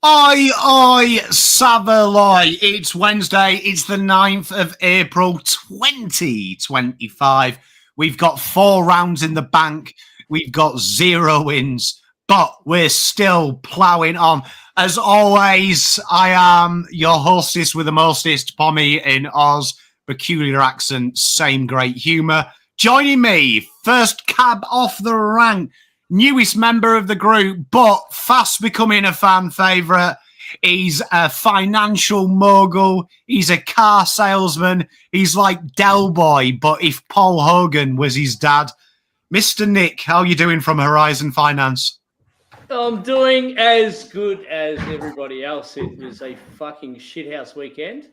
Oi, Savaloy. It's Wednesday. It's the 9th of April, 2025. We've got 4 rounds in the bank. We've got 0 wins, but we're still ploughing on. As always, I am your hostess with the mostest, Pommy in Oz. Peculiar accent, same great humour. Joining me, first cab off the rank, newest member of the group, but fast becoming a fan favourite. He's a financial mogul. He's a car salesman. He's like Del Boy, but if Paul Hogan was his dad. Mr. Nick, how are you doing from Horizon Finance? I'm doing as good as everybody else. It was a fucking shithouse weekend.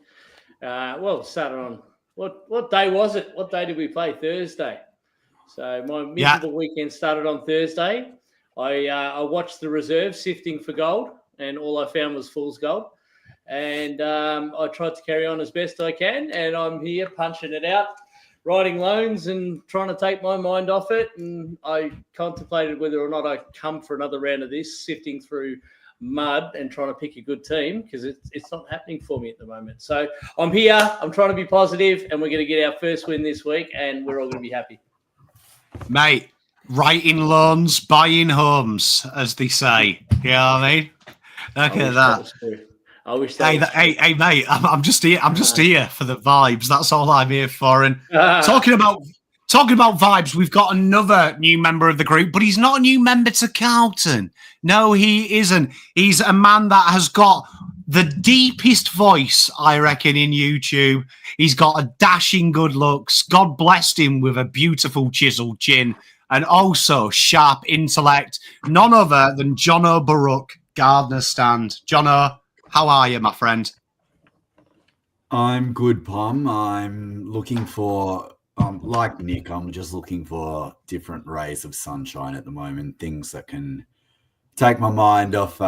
Well, it started on... What day was it? What day did we play? Thursday. So my miserable weekend started on Thursday. I watched the reserve sifting for gold, and all I found was fool's gold. And I tried to carry on as best I can, and I'm here punching it out, writing loans and trying to take my mind off it. And I contemplated whether or not I come for another round of this, sifting through mud and trying to pick a good team, because it's not happening for me at the moment. So I'm here. I'm trying to be positive, and we're going to get our first win this week, and we're all going to be happy. Mate, writing loans, buying homes, as they say. You know what I mean? Look at that. I wish that hey, mate, I'm just here. I'm just here for the vibes. That's all I'm here for. And talking about vibes, we've got another new member of the group, but he's not a new member to Carlton. No, he isn't. He's a man that has got the deepest voice, I reckon, in YouTube. He's got a dashing good looks. God blessed him with a beautiful chiseled chin and also sharp intellect. None other than Jono Baruch, Gardner Stand. Jono, how are you, my friend? I'm good, Pom. I'm looking for, like Nick, I'm just looking for different rays of sunshine at the moment, things that can take my mind off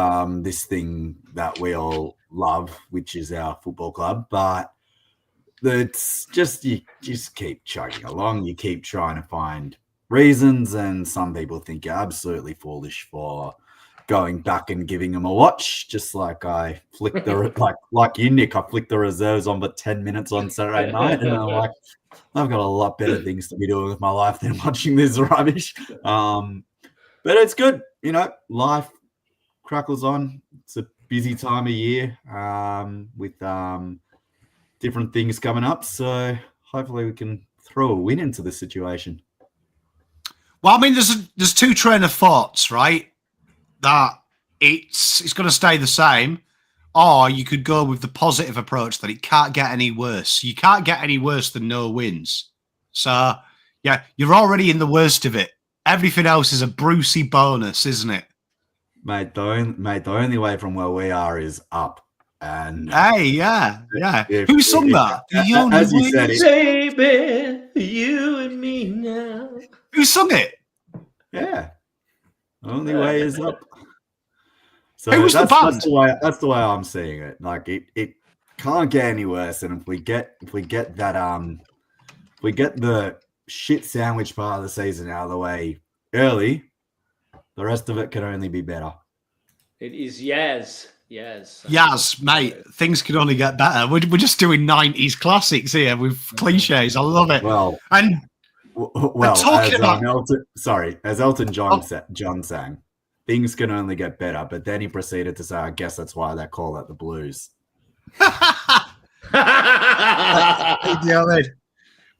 this thing that we all love, which is our football club. But it's just, you just keep chugging along. You keep trying to find reasons, and some people think you're absolutely foolish for going back and giving them a watch, just like I flicked the like you, Nick. I flicked the reserves on for 10 minutes on Saturday night, and I'm like, I've got a lot better things to be doing with my life than watching this rubbish. But it's good, you know. Life crackles on. It's a busy time of year with different things coming up, so hopefully we can throw a win into this situation. Well, I mean, there's 2 train of thoughts, right? That it's going to stay the same, or you could go with the positive approach that it can't get any worse. You can't get any worse than no wins. So, yeah, you're already in the worst of it. Everything else is a Brucey bonus, isn't it? Mate, the only way from where we are is up. And hey, yeah. Who sung that? As you said it. Baby, you and me now. Who sung it? Yeah. Only way is up. So who was the band? That's the way I'm seeing it. Like it can't get any worse. And if we get the shit sandwich part of the season out of the way early, the rest of it can only be better. It is Yaz, mate. Things can only get better. We're just doing 90s classics here with cliches. I love it. Well, talking about as Elton John sang, things can only get better. But then he proceeded to say, "I guess that's why they call it the blues."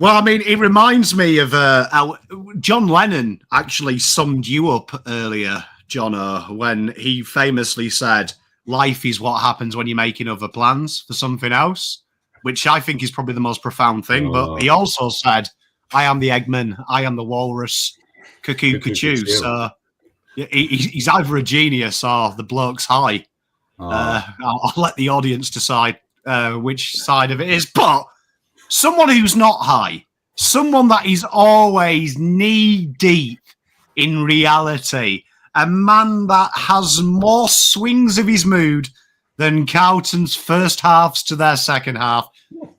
Well, I mean, it reminds me of John Lennon actually summed you up earlier, Jono, when he famously said, life is what happens when you're making other plans for something else, which I think is probably the most profound thing. But he also said, I am the Eggman, I am the walrus, cuckoo. So he's either a genius or the bloke's high. I'll let the audience decide which side of it is. But someone who's not high, someone that is always knee-deep in reality, a man that has more swings of his mood than Carlton's first halves to their second half.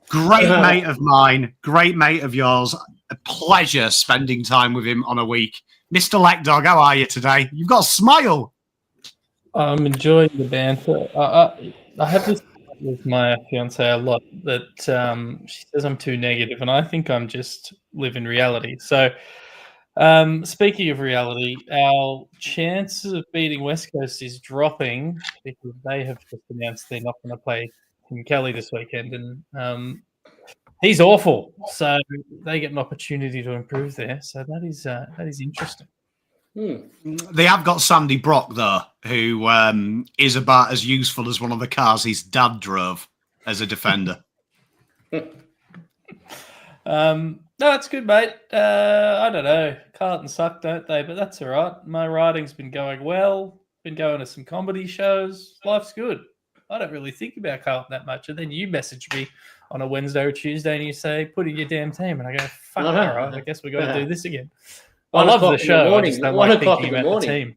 Great mate of mine, great mate of yours. A pleasure spending time with him on a week. Mr. Leckdog, how are you today? You've got a smile. I'm enjoying the banter. I have this with my fiance a lot that she says I'm too negative, and I think I'm just living reality. So, speaking of reality, our chances of beating West Coast is dropping because they have just announced they're not going to play Tim Kelly this weekend, and he's awful. So they get an opportunity to improve there. So that is interesting. They have got Sandy Brock, though, who is about as useful as one of the cars his dad drove as a defender. No, it's good, mate. I don't know. Carlton suck, don't they? But that's all right. My writing's been going well. Been going to some comedy shows. Life's good. I don't really think about Carlton that much. And then you message me on a Wednesday or Tuesday and you say, put in your damn team. And I go, fuck, all right, I guess we got to do this again. I love the show. I just don't like thinking about the team.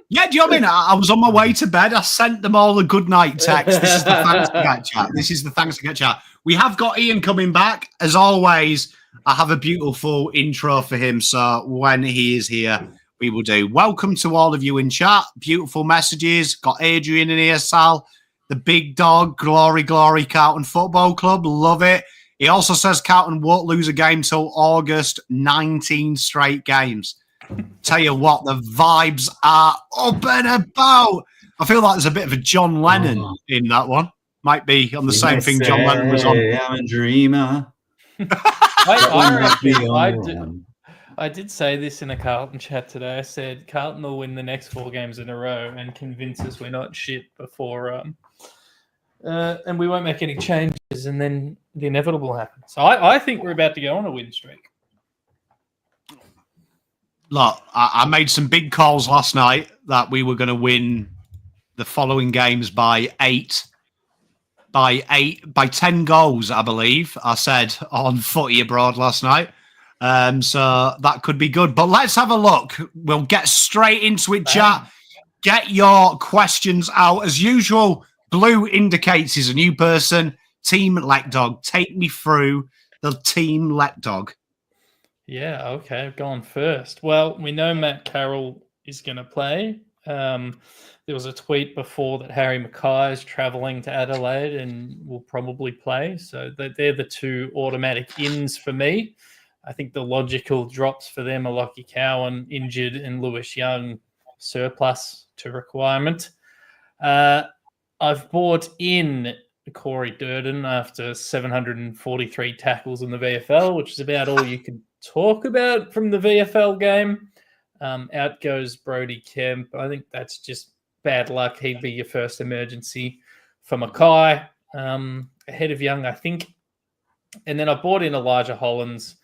Yeah, do you know what I mean? I was on my way to bed. I sent them all a good night text. This is the thanks to get chat. This is the thanks to get chat. We have got Ian coming back. As always, I have a beautiful intro for him. So when he is here, we will do. Welcome to all of you in chat. Beautiful messages. Got Adrian in here, Sal. The big dog. Glory, glory, Carlton Football Club. Love it. He also says Carlton won't lose a game till August. 19 straight games. Tell you what, the vibes are up and about. I feel like there's a bit of a John Lennon in that one. Might be on the same thing John Lennon was on. I'm a dreamer. I did say this in a Carlton chat today. I said Carlton will win the next 4 games in a row and convince us we're not shit before, and we won't make any changes, and then the inevitable happens. So I think we're about to go on a win streak. Look, I made some big calls last night that we were going to win the following games by 10 goals, I believe. I said on Footy Abroad last night. So that could be good. But let's have a look. We'll get straight into it, chat. Get your questions out. As usual, Blue indicates he's a new person. Team Let Dog. Take me through the Team Let Dog. Yeah, okay. I've gone first. Well, we know Matt Carroll is going to play. There was a tweet before that Harry Mackay is travelling to Adelaide and will probably play. So they're the 2 automatic ins for me. I think the logical drops for them are Lockie Cowan, injured, and Lewis Young, surplus to requirement. I've bought in Corey Durden after 743 tackles in the VFL, which is about all you can talk about from the VFL game. Out goes Brody Kemp. I think that's just bad luck. He'd be your first emergency for Mackay, ahead of Young, I think. And then I bought in Elijah Hollands.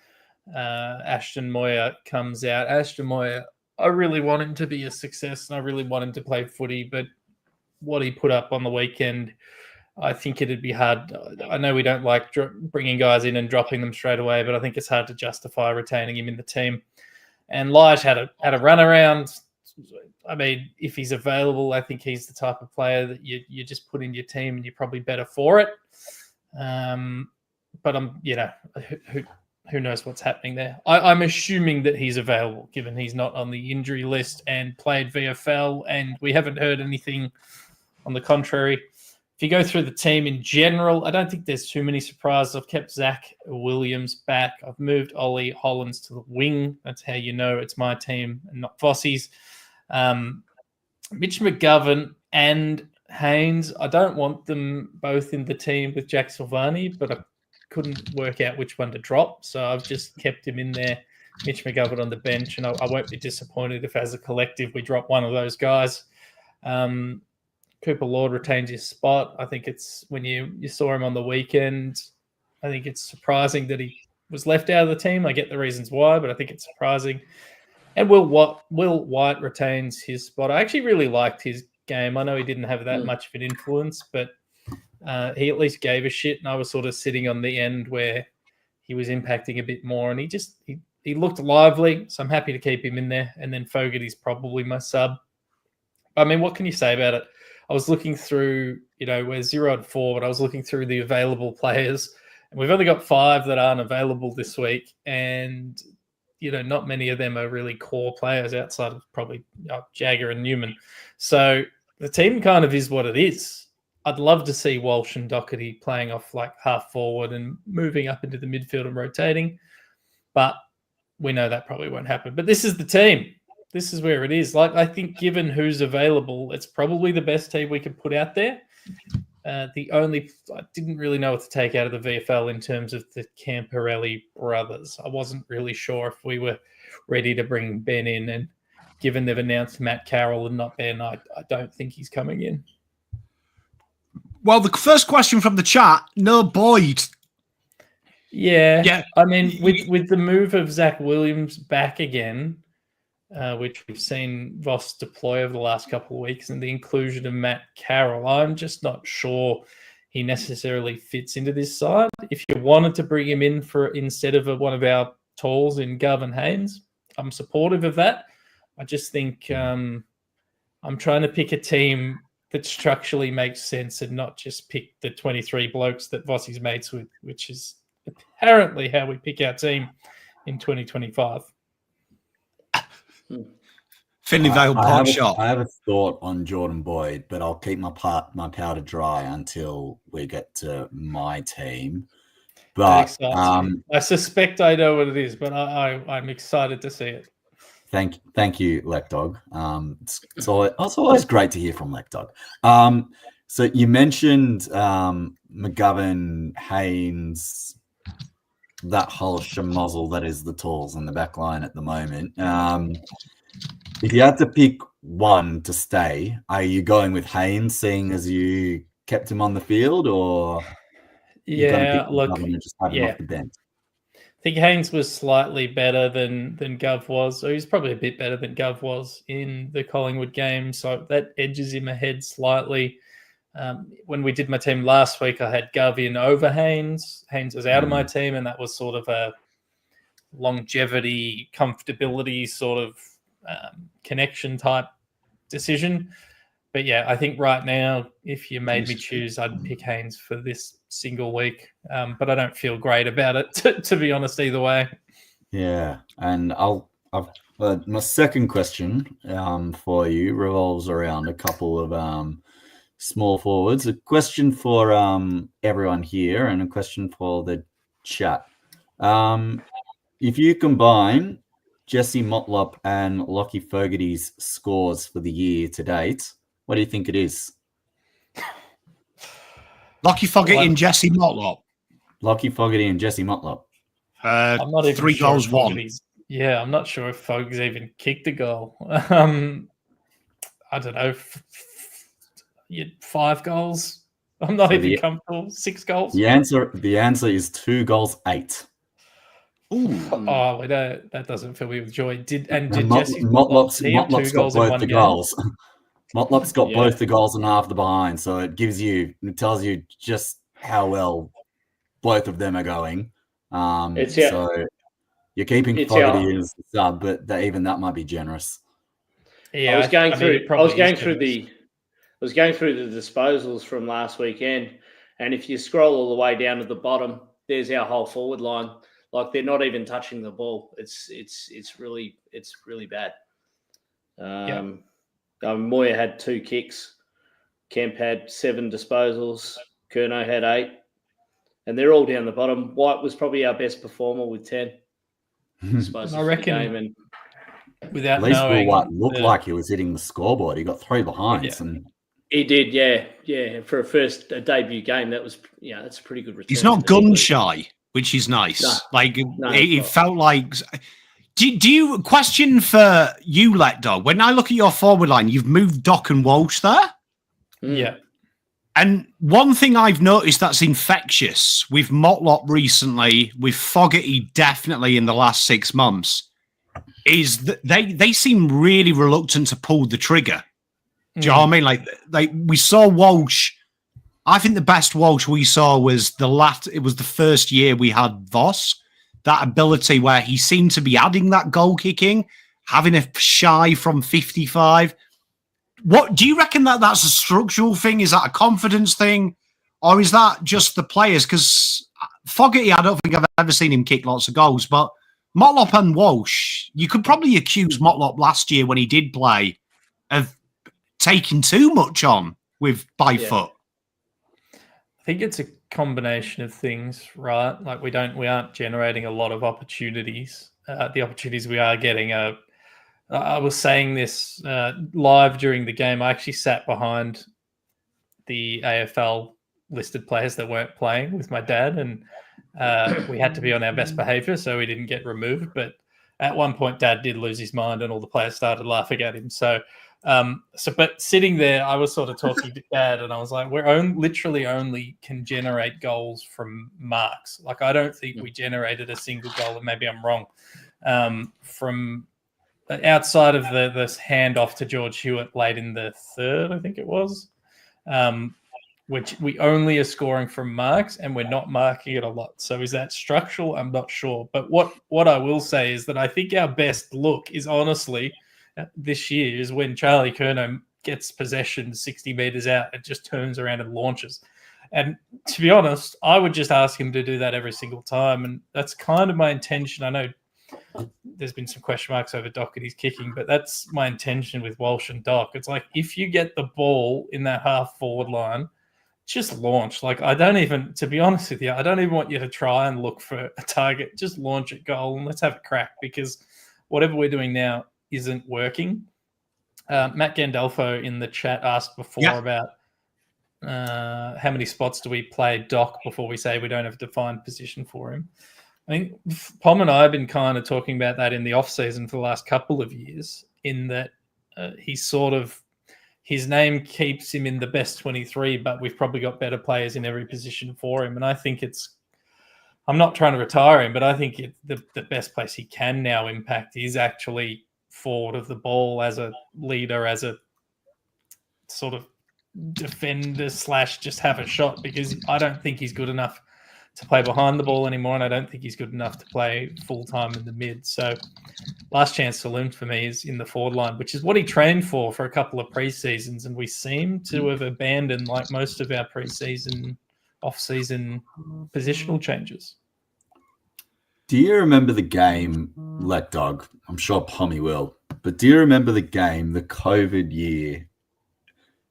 Ashton Moir comes out. Ashton Moir, I really want him to be a success and I really want him to play footy, but what he put up on the weekend, I think it'd be hard. I know we don't like bringing guys in and dropping them straight away, but I think it's hard to justify retaining him in the team. And Lige had a run around. I mean, if he's available, I think he's the type of player that you just put in your team and you're probably better for it. But who knows what's happening there? I'm assuming that he's available, given he's not on the injury list and played VFL, and we haven't heard anything on the contrary. If you go through the team in general, I don't think there's too many surprises. I've kept Zach Williams back. I've moved Ollie Hollands to the wing. That's how you know it's my team and not Fossey's. Mitch McGovern and Haynes, I don't want them both in the team with Jack Silvani, but I couldn't work out which one to drop. So I've just kept him in there. Mitch McGovern on the bench, and I won't be disappointed if as a collective we drop one of those guys. Cooper Lord retains his spot. I think it's when you saw him on the weekend, I think it's surprising that he was left out of the team. I get the reasons why, but I think it's surprising. And Will White retains his spot. I actually really liked his game. I know he didn't have that much of an influence, but he at least gave a shit. And I was sort of sitting on the end where he was impacting a bit more, and he looked lively. So I'm happy to keep him in there. And then Fogarty's probably my sub. I mean, what can you say about it? I was looking through, we're 0-4, but I was looking through the available players, and we've only got 5 that aren't available this week. And not many of them are really core players outside of probably Jagger and Newman. So the team kind of is what it is. I'd love to see Walsh and Docherty playing off like half forward and moving up into the midfield and rotating. But we know that probably won't happen. But this is the team. This is where it is. Like, I think given who's available, it's probably the best team we can put out there. I didn't really know what to take out of the VFL in terms of the Camporelli brothers. I wasn't really sure if we were ready to bring Ben in. And given they've announced Matt Carroll and not Ben, I don't think he's coming in. Well, the first question from the chat, no Boyd. Yeah. I mean, with the move of Zach Williams back again, which we've seen Voss deploy over the last couple of weeks, and the inclusion of Matt Carroll, I'm just not sure he necessarily fits into this side. If you wanted to bring him in instead of one of our talls in Gov and Haynes, I'm supportive of that. I just think I'm trying to pick a team that structurally makes sense and not just pick the 23 blokes that Vossi's mates with, which is apparently how we pick our team in 2025. Finley Vale pot shot. I have a thought on Jordan Boyd, but I'll keep my powder dry until we get to my team. But I suspect I know what it is, but I'm excited to see it. Thank you, Lecdog. It's always great to hear from Lecdog. So you mentioned McGovern, Haynes, that whole schmozzle that is the talls in the back line at the moment. If you had to pick one to stay, are you going with Haynes, seeing as you kept him on the field, or just have him off the bench? I think Haynes was slightly better than Gov was. So he was probably a bit better than Gov was in the Collingwood game. So that edges him ahead slightly. When we did my team last week, I had Gov in over Haynes. Haynes was out of my team, and that was sort of a longevity, comfortability sort of connection type decision. But yeah, I think right now, if you made me choose, I'd pick Haynes for this single week. But I don't feel great about it, to be honest, either way. Yeah, and my second question for you revolves around a couple of small forwards. A question for everyone here and a question for the chat. If you combine Jesse Motlop and Lockie Fogarty's scores for the year to date, what do you think it is? Lockie Fogarty and Jesse Motlop. Lockie Fogarty and Jesse Motlop. I'm not even 3 sure goals, 1. Yeah, I'm not sure if Fogarty's even kicked a goal. I don't know. 5 goals. I'm not even comfortable. 6 goals. The answer is 2 goals, 8. Ooh. Oh, that doesn't fill me with joy. Did Jesse Motlop's got both the goals. Motlop's got both the goals and half the behind, so it tells you just how well both of them are going. So you're keeping Fogarty as the sub, but even that might be generous. Yeah, I was going through the disposals from last weekend, and if you scroll all the way down to the bottom, there's our whole forward line. Like, they're not even touching the ball. It's really bad. Moir had 2 kicks. Kemp had 7 disposals. Curnow had 8. And they're all down the bottom. White was probably our best performer with 10 disposals. I reckon, without at least knowing, White looked like he was hitting the scoreboard. He got 3 behinds. And he did, yeah. For a debut game, that was, that's a pretty good return. He's not gun shy, which is nice. It felt like. Do you question for you, Letdog? When I look at your forward line, you've moved Doc and Walsh there. Yeah. And one thing I've noticed that's infectious with Motlop recently, with Fogarty definitely in the last 6 months, is that they seem really reluctant to pull the trigger. Do you know what I mean? Like we saw Walsh. I think the best Walsh we saw was it was the first year we had Voss. That ability where he seemed to be adding that goal kicking, having a shy from 55. What do you reckon that's a structural thing? Is that a confidence thing? Or is that just the players? Because Fogarty, I don't think I've ever seen him kick lots of goals, but Motlop and Walsh, you could probably accuse Motlop last year when he did play of taking too much on by foot. I think it's a combination of things, right? Like we aren't generating a lot of opportunities. The opportunities we are getting are. I was saying this live during the game. I actually sat behind the AFL listed players that weren't playing with my dad, and we had to be on our best behaviour so we didn't get removed. But at one point, Dad did lose his mind, and all the players started laughing at him. But sitting there, I was sort of talking to Dad, and I was like, we're literally only can generate goals from marks. Like, I don't think we generated a single goal, and maybe I'm wrong, from outside of this handoff to George Hewitt late in the third, I think it was, which we only are scoring from marks, and we're not marking it a lot. So is that structural? I'm not sure. But what I will say is that I think our best look is honestly this year is when Charlie Curnow gets possession 60 meters out and just turns around and launches. And to be honest, I would just ask him to do that every single time. And that's kind of my intention. I know there's been some question marks over Docherty's kicking, but that's my intention with Walsh and Doc. It's like, if you get the ball in that half forward line, just launch. Like, to be honest with you, I don't even want you to try and look for a target. Just launch at goal and let's have a crack, because whatever we're doing now isn't working. Matt Gandolfo in the chat asked before about how many spots do we play Doc before we say we don't have a defined position for him. I think Pom and I have been kind of talking about that in the off season for the last couple of years, in that his name keeps him in the best 23, but we've probably got better players in every position for him. And I think I'm not trying to retire him, but I think the best place he can now impact is actually forward of the ball, as a leader, as a sort of defender / just have a shot, because I don't think he's good enough to play behind the ball anymore, and I don't think he's good enough to play full-time in the mid. So last chance saloon for me is in the forward line, which is what he trained for a couple of pre-seasons, and we seem to have abandoned, like most of our pre-season, off-season positional changes. Do you remember the game, Let Dog? I'm sure Pommy will. But do you remember the game, the COVID year,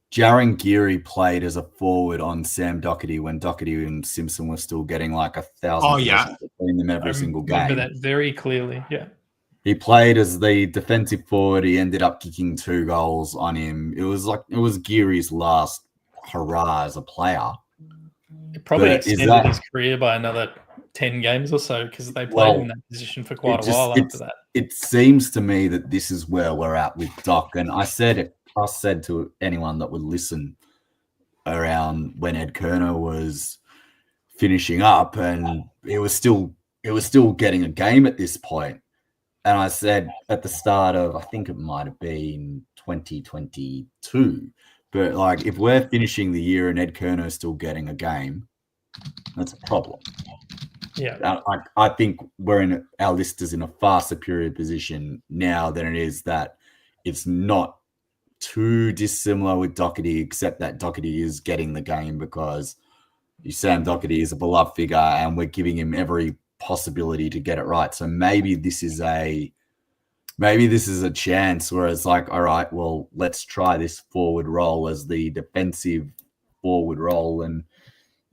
Jaron Geary played as a forward on Sam Docherty when Docherty and Simpson were still getting like 1,000 between them every single game? I remember that very clearly, yeah. He played as the defensive forward. He ended up kicking 2 goals on him. It was Geary's last hurrah as a player. It probably extended his career by another 10 games or so, because they played in that position for quite a while after that. It seems to me that this is where we're at with Doc. And I said to anyone that would listen around when Ed Curnow was finishing up, and it was still getting a game at this point. And I said at the start of, I think it might have been 2022, but like, if we're finishing the year and Ed Curnow's still getting a game, that's a problem. Yeah, I think our list is in a far superior position now than it is that it's not too dissimilar with Docherty, except that Docherty is getting the game because Sam Docherty is a beloved figure and we're giving him every possibility to get it right. So maybe this is a chance where it's like, all right, well, let's try this forward role as the defensive forward role, and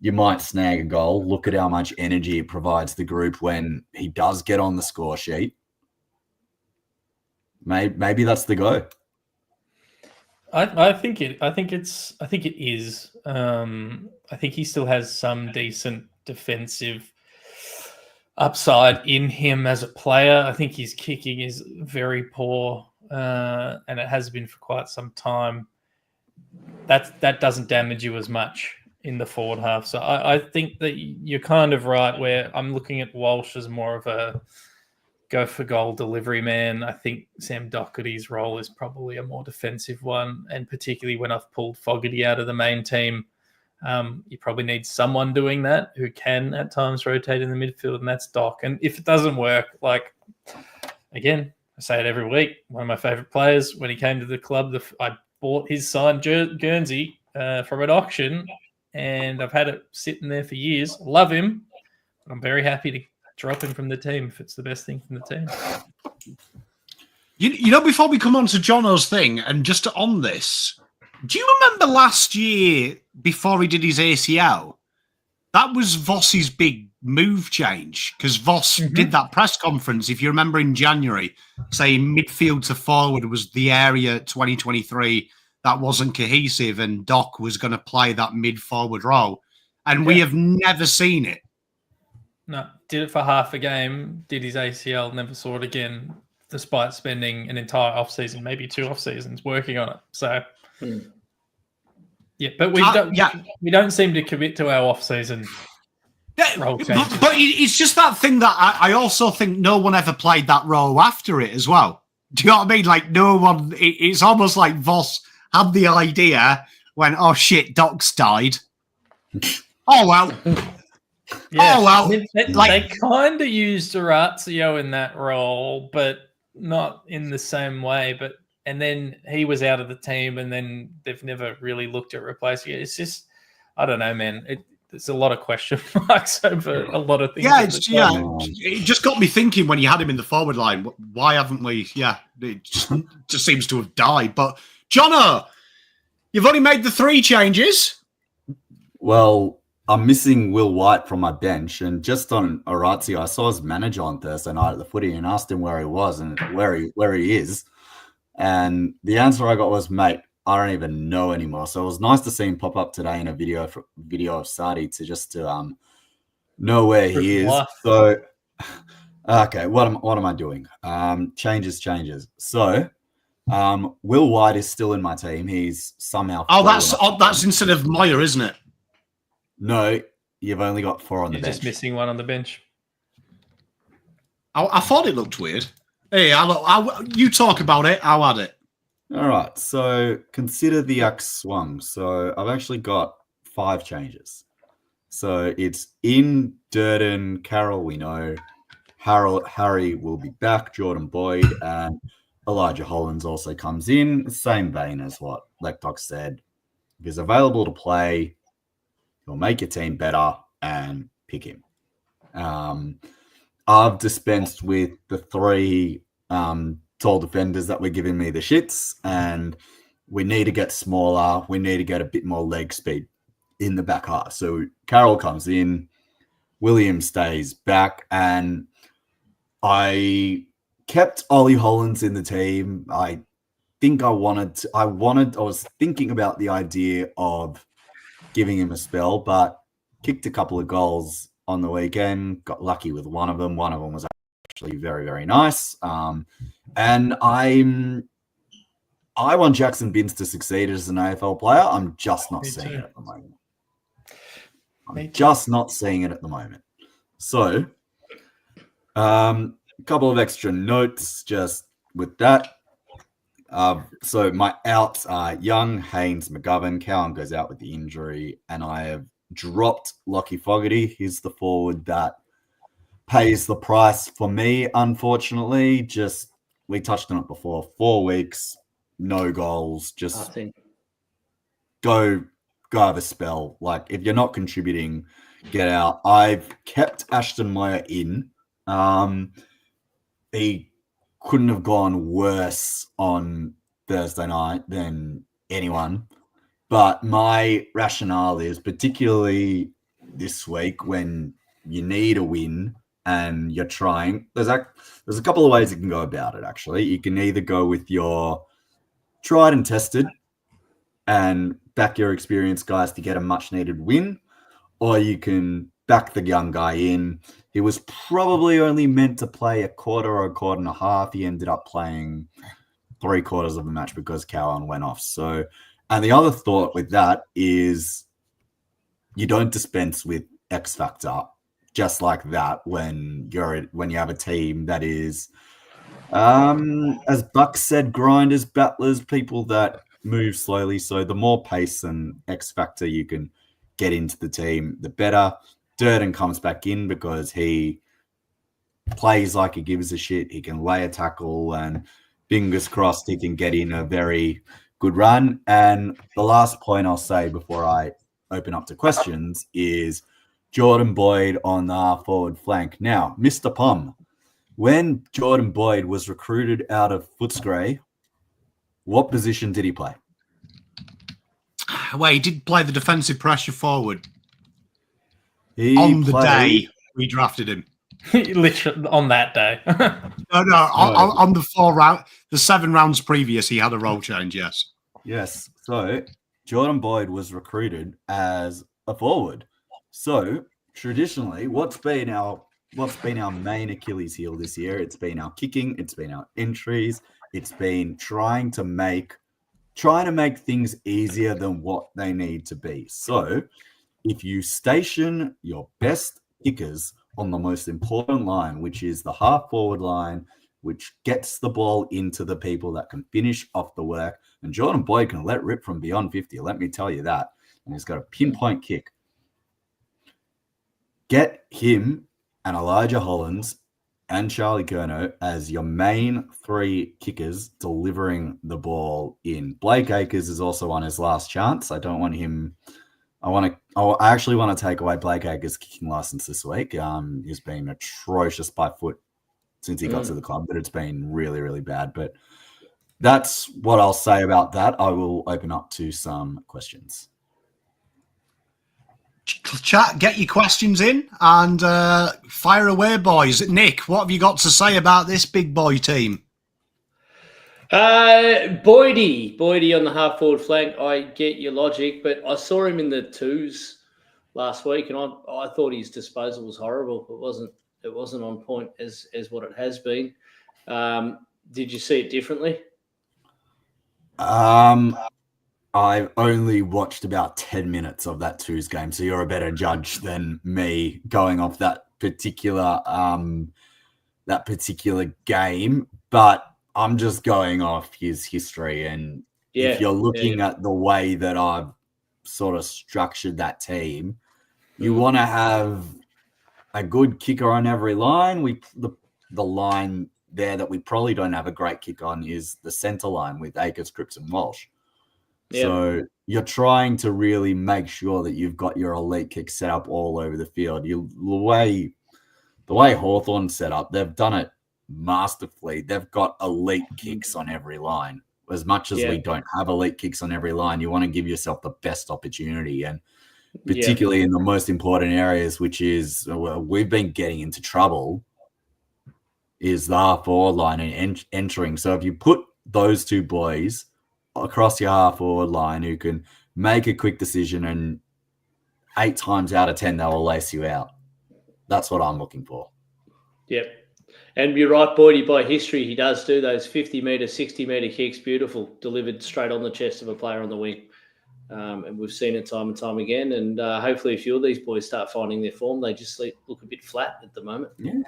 you might snag a goal. Look at how much energy it provides the group when he does get on the score sheet. Maybe that's the go. I think it is. I think he still has some decent defensive upside in him as a player. I think his kicking is very poor, and it has been for quite some time. That doesn't damage you as much in the forward half. So I think that you're kind of right, where I'm looking at Walsh as more of a go for goal delivery man. I think Sam Docherty's role is probably a more defensive one, and particularly when I've pulled Fogarty out of the main team, you probably need someone doing that who can at times rotate in the midfield, and that's Doc. And if it doesn't work, like, again, I say it every week, one of my favourite players, when he came to the club, I bought his signed Guernsey from an auction, and I've had it sitting there for years. Love him. I'm very happy to drop him from the team if it's the best thing from the team. You know, before we come on to Jono's thing, and just on this, do you remember last year before he did his ACL? That was Voss's big move change because Voss did that press conference, if you remember, in January, saying midfield to forward was the area 2023 that wasn't cohesive and Doc was going to play that mid-forward role. And we have never seen it. No, did it for half a game, did his ACL, never saw it again, despite spending an entire off-season, maybe 2 off-seasons working on it. So... Yeah, but we don't seem to commit to our off-season role changes. But it's just that thing that I also think no one ever played that role after it as well. Do you know what I mean? Like no one. It's almost like Voss had the idea when, oh shit, Doc's died. Oh well. Yeah. Oh well. They kind of used Orazio in that role, but not in the same way. And then he was out of the team, and then they've never really looked at replacing it. It's just, I don't know, man. It's a lot of question marks over a lot of things. Yeah, it just got me thinking when you had him in the forward line. Why haven't we? Yeah, it just seems to have died. But Jono, you've only made the 3 changes. Well, I'm missing Will White from my bench, and just on Orazio, I saw his manager on Thursday night at the footy and asked him where he was and where he is. And the answer I got was, mate, I don't even know anymore. So it was nice to see him pop up today in a video of Sadi to know where he is. So, okay, what am I doing? Changes. So, Will White is still in my team. He's somehow. Oh, that's instead of Moir, isn't it? No, you've only got 4 on the bench. Just missing 1 on the bench. I thought it looked weird. Hey, you talk about it. I'll add it. All right. So consider the axe swung. So I've actually got 5 changes. So it's in Durden, Carroll, we know. Harry will be back. Jordan Boyd and Elijah Hollands also comes in. Same vein as what Lektok said. If he's available to play, he'll make your team better and pick him. I've dispensed with the 3 tall defenders that were giving me the shits, and we need to get smaller. We need to get a bit more leg speed in the back half. So Carroll comes in, William stays back, and I kept Ollie Hollands in the team. I was thinking about the idea of giving him a spell, but kicked a couple of goals on the weekend, got lucky with one of them. One of them was actually very, very nice. And I want Jackson Binns to succeed as an AFL player. I'm just not seeing it at the moment. So, a couple of extra notes just with that. So my outs are Young, Haynes, McGovern. Cowan goes out with the injury, and I have dropped Lockie Fogarty. He's the forward that pays the price for me, unfortunately. We touched on it before. 4 weeks, no goals. Just go have a spell. Like, if you're not contributing, get out. I've kept Ashton Moir in. He couldn't have gone worse on Thursday night than anyone. But my rationale is, particularly this week when you need a win and you're trying, there's a couple of ways you can go about it, actually. You can either go with your tried and tested and back your experienced guys to get a much-needed win, or you can back the young guy in. He was probably only meant to play a quarter or a quarter and a half. He ended up playing 3/4 of the match because Cowan went off. So, and the other thought with that is you don't dispense with X Factor just like that when you have a team that is, as Buck said, grinders, battlers, people that move slowly. So the more pace and X Factor you can get into the team, the better. Durden comes back in because he plays like he gives a shit. He can lay a tackle, and fingers crossed he can get in a very good run. And the last point I'll say before I open up to questions is Jordan Boyd on the half-forward flank. Now, Mr. Pom, when Jordan Boyd was recruited out of Footscray, what position did he play? Well, he did play the defensive pressure forward The day we drafted him. Literally on that day. No. On the 7 rounds previous, he had a role change. Yes. Yes. So Jordan Boyd was recruited as a forward. So traditionally, what's been our main Achilles heel this year? It's been our kicking. It's been our entries. It's been trying to make things easier than what they need to be. So if you station your best kickers on the most important line, which is the half forward line, which gets the ball into the people that can finish off the work, and Jordan Boyd can let rip from beyond 50, let me tell you that. And he's got a pinpoint kick. Get him and Elijah Hollins and Charlie Curnow as your main 3 kickers delivering the ball in. Blake Acres is also on his last chance. I don't want him. I actually want to take away Blake Acres' kicking license this week. He's been atrocious by foot since he got to the club, but it's been really, really bad. But that's what I'll say about that. I will open up to some questions. Chat, get your questions in and fire away, boys. Nick, what have you got to say about this big boy team? Boydie on the half forward flank. I get your logic, but I saw him in the 2s last week, and I thought his disposal was horrible. It wasn't on point as what it has been. Did you see it differently? I've only watched about 10 minutes of that 2s game, so you're a better judge than me going off that particular game. But I'm just going off his history, and if you're looking at the way that I've sort of structured that team, you want to have a good kicker on every line. The line there that we probably don't have a great kick on is the center line with Akers, Cripps, and Walsh. Yeah. So you're trying to really make sure that you've got your elite kick set up all over the field. The way Hawthorn's set up, they've done it masterfully. They've got elite kicks on every line. As much as we don't have elite kicks on every line, you want to give yourself the best opportunity, and particularly in the most important areas, which is we've been getting into trouble, is the half forward line and entering. So if you put those 2 boys across your half forward line who can make a quick decision, and 8 times out of 10 they will lace you out. That's what I'm looking for. Yep. And you're right, Boydie, by history, he does do those 50-metre, 60-metre kicks, beautiful, delivered straight on the chest of a player on the wing. And we've seen it time and time again. And hopefully a few of these boys start finding their form. They just look a bit flat at the moment. Yeah.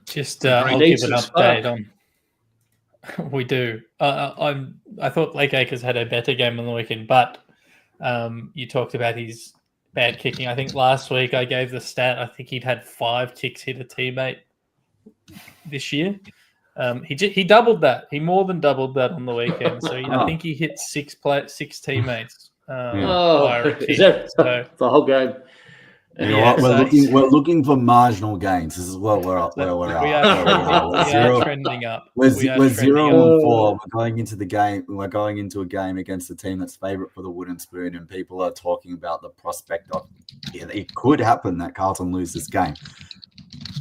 Just I'll give an update on. We do. I thought Blake Acres had a better game on the weekend, but you talked about his bad kicking. I think last week I gave the stat. I think he'd had 5 kicks hit a teammate this year. He doubled that. He more than doubled that on the weekend. So I think he hit 6 teammates. Is that the whole game? You know what? We're looking for marginal gains. This is where we're at. We are trending up. We're 0-4. We're going into the game. We're going into a game against the team that's favourite for the wooden spoon, and people are talking about the prospect of it could happen that Carlton lose this game.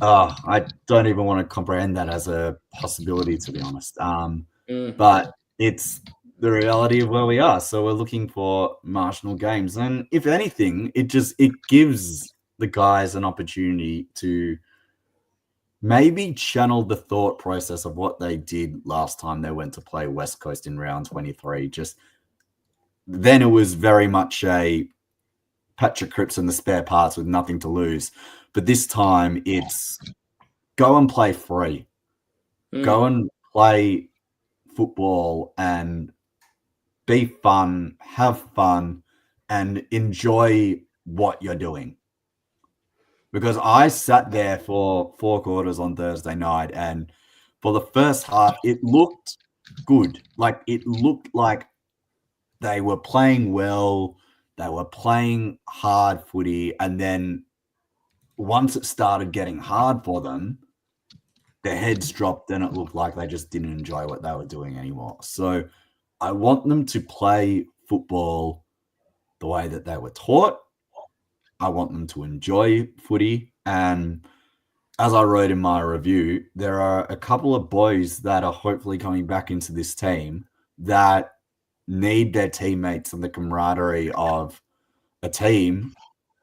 I don't even want to comprehend that as a possibility, to be honest. But it's the reality of where we are. So we're looking for marginal games. And if anything, it gives the guys an opportunity to maybe channel the thought process of what they did last time they went to play West Coast in round 23. Just then it was very much a Patrick Cripps and the spare parts with nothing to lose. But this time it's go and play free. Go and play football and be fun, have fun, and enjoy what you're doing. Because I sat there for 4 quarters on Thursday night, and for the first half, it looked good. Like, it looked like they were playing well. They were playing hard footy, and then once it started getting hard for them, their heads dropped and it looked like they just didn't enjoy what they were doing anymore. So I want them to play football the way that they were taught. I want them to enjoy footy. And as I wrote in my review, there are a couple of boys that are hopefully coming back into this team that need their teammates and the camaraderie of a team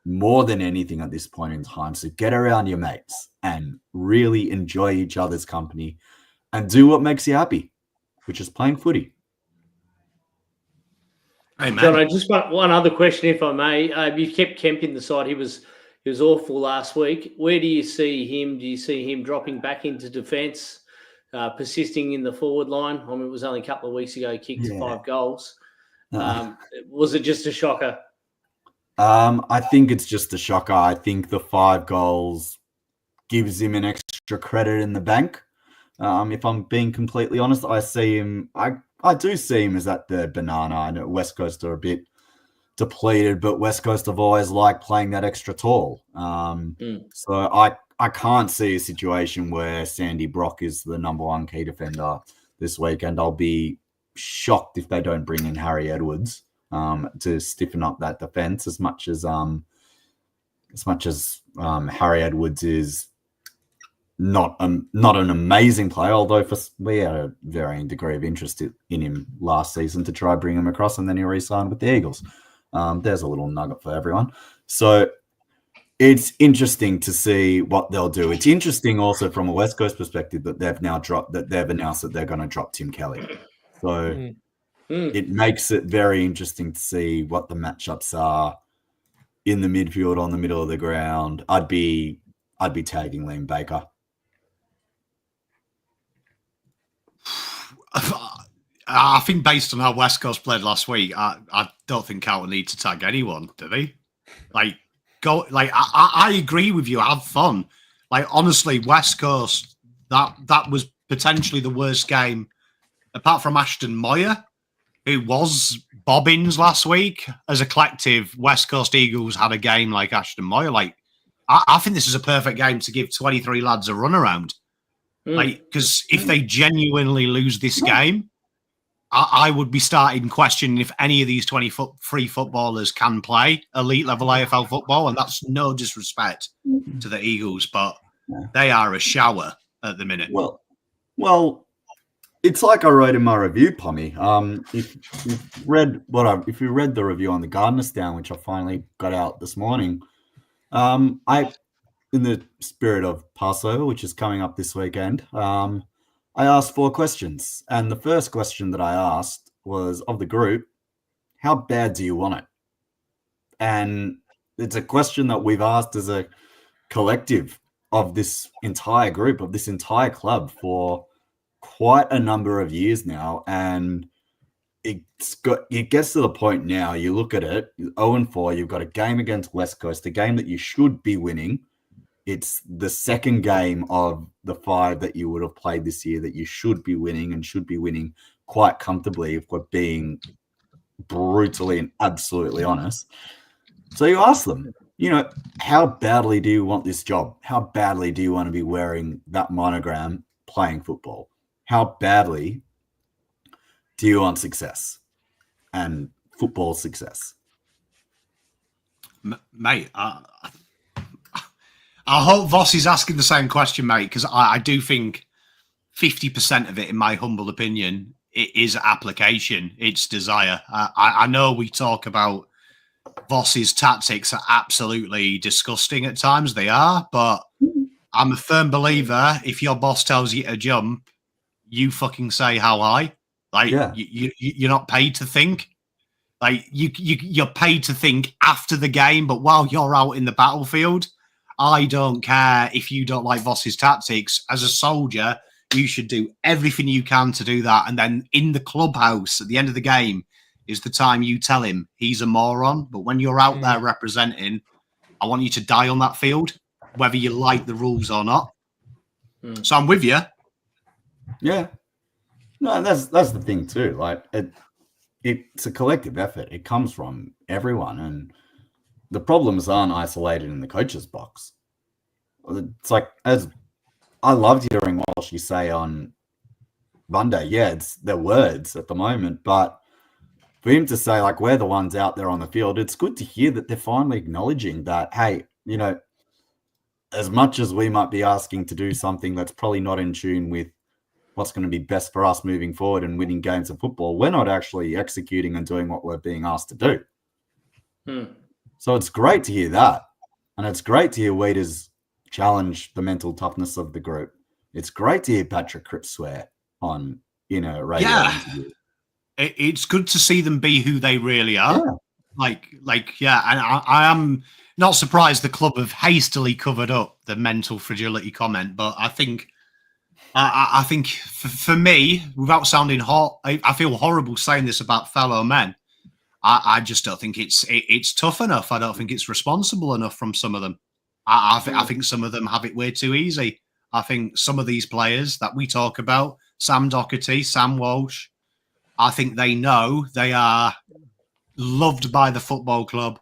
more than anything at this point in time. So get around your mates and really enjoy each other's company and do what makes you happy, which is playing footy. Hey, man. John, I just want one other question, if I may. You kept Kemp in the side. He was awful last week. Where do you see him? Do you see him dropping back into defence, persisting in the forward line? I mean, it was only a couple of weeks ago he kicked 5 goals. Was it just a shocker? I think it's just a shocker. I think the 5 goals gives him an extra credit in the bank. If I'm being completely honest, I see him. I do see him as at the banana. I know West Coast are a bit depleted, but West Coast have always liked playing that extra tall. So I can't see a situation where Sandy Brock is the number 1 key defender this weekend. I'll be shocked if they don't bring in Harry Edwards to stiffen up that defense as much as Harry Edwards is not an amazing player, although we had a varying degree of interest in him last season to try bring him across, and then he re-signed with the Eagles. There's a little nugget for everyone. So it's interesting to see what they'll do. It's interesting also from a West Coast perspective that they've announced that they're going to drop Tim Kelly. So it makes it very interesting to see what the matchups are in the midfield, on the middle of the ground. I'd be tagging Liam Baker. I think based on how West Coast played last week, I don't think Carlton need to tag anyone, do they? I agree with you. Have fun. Like, honestly, West Coast, that was potentially the worst game, apart from Ashton Moir, who was bobbins last week. As a collective, West Coast Eagles had a game like Ashton Moir. Like, I think this is a perfect game to give 23 lads a run around. Like, because if they genuinely lose this game, I would be starting questioning if any of these 23 footballers can play elite level AFL football, and that's no disrespect to the Eagles, but they are a shower at the minute. Well, it's like I wrote in my review, Pommy. If you read the review on the Gardeners Down, which I finally got out this morning, in the spirit of Passover, which is coming up this weekend, I asked 4 questions. And the first question that I asked was, of the group, how bad do you want it? And it's a question that we've asked as a collective of this entire group, of this entire club for quite a number of years now. And it gets to the point now, you look at it, 0-4, you've got a game against West Coast, a game that you should be winning. It's the second game of the 5 that you would have played this year that you should be winning, and should be winning quite comfortably if we're being brutally and absolutely honest. So you ask them, how badly do you want this job? How badly do you want to be wearing that monogram playing football? How badly do you want success and football success? Mate, I hope Voss is asking the same question, mate, because I do think 50% of it, in my humble opinion, it is application. It's desire. I know we talk about Voss's tactics are absolutely disgusting at times. They are, but I'm a firm believer, if your boss tells you to jump, you fucking say how high. Like, you're not paid to think. Like, you're paid to think after the game, but while you're out in the battlefield, I don't care if you don't like Voss's tactics. As a soldier, you should do everything you can to do that. And then in the clubhouse at the end of the game is the time you tell him he's a moron. But when you're out there representing, I want you to die on that field, whether you like the rules or not. So I'm with you. Yeah. No, that's the thing too. Like, it's a collective effort. It comes from everyone, and the problems aren't isolated in the coach's box. It's like, as I loved hearing Walsh say on Monday, it's their words at the moment, but for him to say, like, we're the ones out there on the field, it's good to hear that they're finally acknowledging that, hey, as much as we might be asking to do something that's probably not in tune with what's going to be best for us moving forward and winning games of football, we're not actually executing and doing what we're being asked to do. So it's great to hear that. And it's great to hear Weeders challenge the mental toughness of the group. It's great to hear Patrick Cripps swear on, a radio interview. It's good to see them be who they really are. Yeah. And I am not surprised the club have hastily covered up the mental fragility comment, but I think for me, without sounding hot, I feel horrible saying this about fellow men. I just don't think it's tough enough. I don't think it's responsible enough from some of them. I think some of them have it way too easy. I think some of these players that we talk about, Sam Docherty, Sam Walsh, I think they know they are loved by the football club,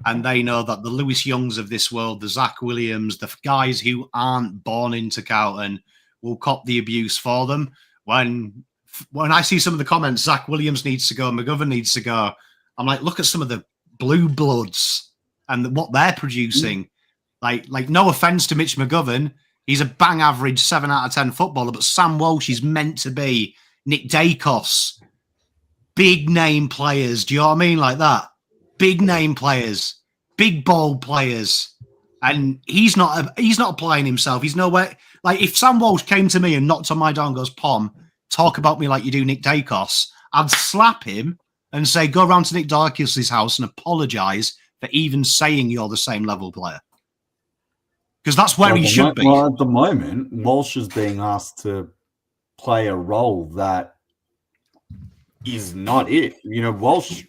and they know that the Lewis Youngs of this world, the Zach Williams, the guys who aren't born into Carlton, will cop the abuse for them. When I see some of the comments, Zach Williams needs to go, McGovern needs to go, I'm like, look at some of the blue bloods and what they're producing. Like no offense to Mitch McGovern, he's a bang average 7 out of 10 footballer, but Sam Walsh is meant to be Nick Dacos, big name players. Do you know what I mean? Like that, big name players, big ball players, and he's not applying himself. He's nowhere. Like, if Sam Walsh came to me and knocked on my door and goes, Pom, talk about me like you do Nick Dacos, I'd slap him and say, go round to Nick Dacos' house and apologise for even saying you're the same level player. Because that's where he should be. Well, at the moment, Walsh is being asked to play a role that is not it. Walsh,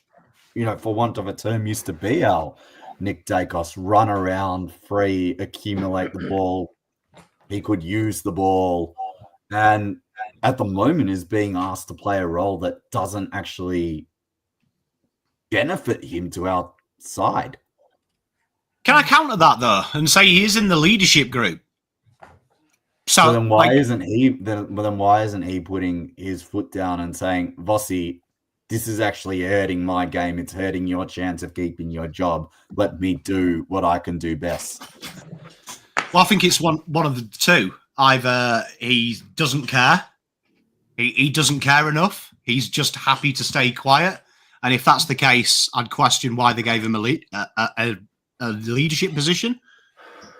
for want of a term, used to be our Nick Dacos, run around free, accumulate the ball. He could use the ball, and at the moment is being asked to play a role that doesn't actually benefit him to our side. Can I counter that though and say he is in the leadership group? So then why isn't he? Then why isn't he putting his foot down and saying, Vossi, this is actually hurting my game. It's hurting your chance of keeping your job. Let me do what I can do best. Well, I think it's one of the two. Either he doesn't care, he doesn't care enough. He's just happy to stay quiet. And if that's the case, I'd question why they gave him a leadership position.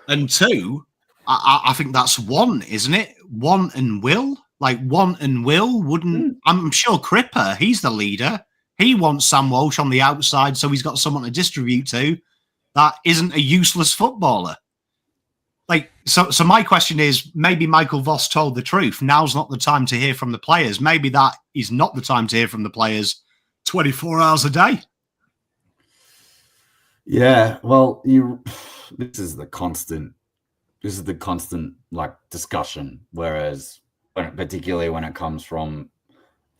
And two, I think that's one, isn't it? Want and will. Like, want and will wouldn't. I'm sure Cripper, he's the leader. He wants Sam Walsh on the outside, so he's got someone to distribute to that isn't a useless footballer. Like, so my question is, maybe Michael Voss told the truth. Now's not the time to hear from the players. Maybe that is not the time to hear from the players 24 hours a day. Yeah, well, this is the constant like discussion. Whereas, particularly when it comes from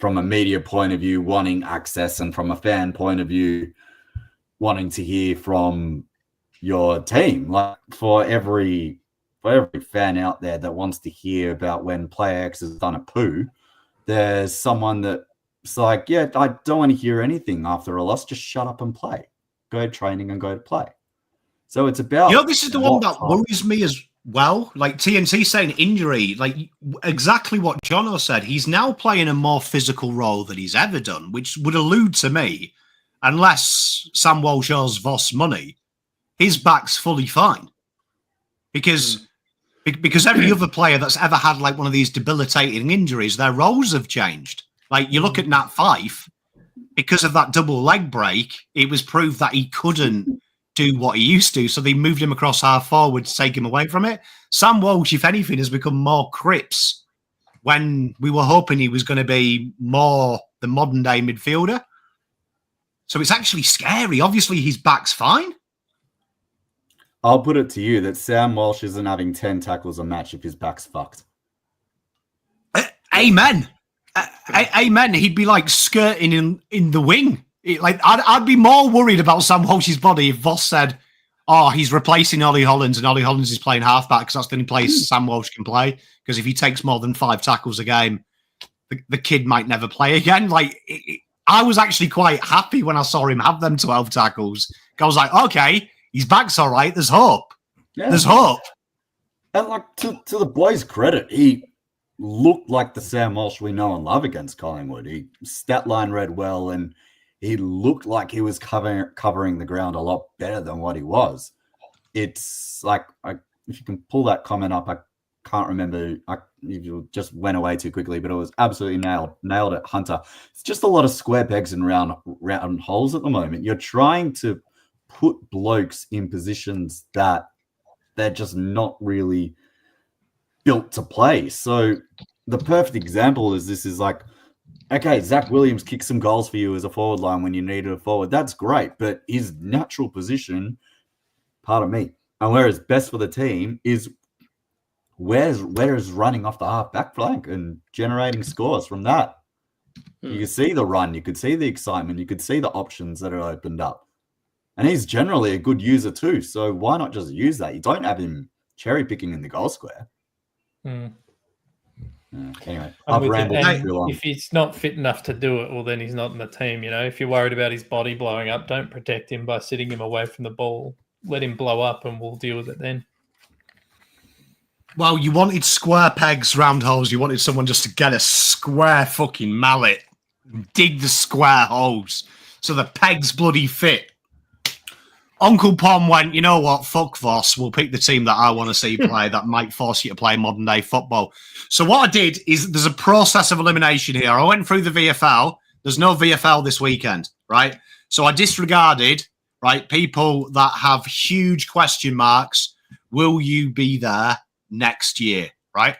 a media point of view, wanting access, and from a fan point of view, wanting to hear from your team. Like, for every fan out there that wants to hear about when player X has done a poo, there's someone that's like, yeah, I don't want to hear anything after a loss. Just shut up and play. Go to training and go to play. So it's about... this is the one that worries me as well. Like, TNT saying injury, like exactly what Jono said. He's now playing a more physical role than he's ever done, which would allude to me, unless Sam Walsh owes Voss money, his back's fully fine. Because every other player that's ever had like one of these debilitating injuries, their roles have changed. Like, you look at Nat Fyfe, because of that double leg break, it was proved that he couldn't do what he used to, so they moved him across half forward to take him away from it. Sam Walsh, if anything, has become more Cripps when we were hoping he was going to be more the modern day midfielder. So it's actually scary. Obviously, his back's fine. I'll put it to you that Sam Walsh isn't having 10 tackles a match if his back's fucked. Amen. Amen. He'd be like skirting in the wing. I'd be more worried about Sam Walsh's body if Voss said, "Oh, he's replacing Ollie Hollands, and Ollie Hollands is playing halfback because that's the only place Sam Walsh can play. Because if he takes more than 5 tackles a game, the kid might never play again." I was actually quite happy when I saw him have them 12 tackles. I was like, okay, his back's all right. There's hope. Yeah. There's hope. And to the boy's credit, he looked like the Sam Walsh we know and love against Collingwood. He stat line read well, and he looked like he was covering the ground a lot better than what he was. It's like, if you can pull that comment up, I can't remember. You just went away too quickly, but it was absolutely nailed it, Hunter. It's just a lot of square pegs and round holes at the moment. You're trying to put blokes in positions that they're just not really built to play. So the perfect example is like, okay, Zach Williams kicked some goals for you as a forward line when you needed a forward. That's great, but his natural position, pardon me, and where it's best for the team is where is running off the half back flank and generating scores from that. You could see the run, you could see the excitement, you could see the options that are opened up. And he's generally a good user too, so why not just use that? You don't have him cherry picking in the goal square. Anyway, I've rambled. If he's not fit enough to do it, well, then he's not in the team. If you're worried about his body blowing up, don't protect him by sitting him away from the ball. Let him blow up, and we'll deal with it then. Well, you wanted square pegs, round holes. You wanted someone just to get a square fucking mallet, dig the square holes, so the pegs bloody fit. Uncle Pom went, you know what, fuck Voss, we'll pick the team that I want to see play that might force you to play modern day football. So what I did is there's a process of elimination here. I went through the VFL. There's no VFL this weekend, right? So I disregarded, right, people that have huge question marks. Will you be there next year, right?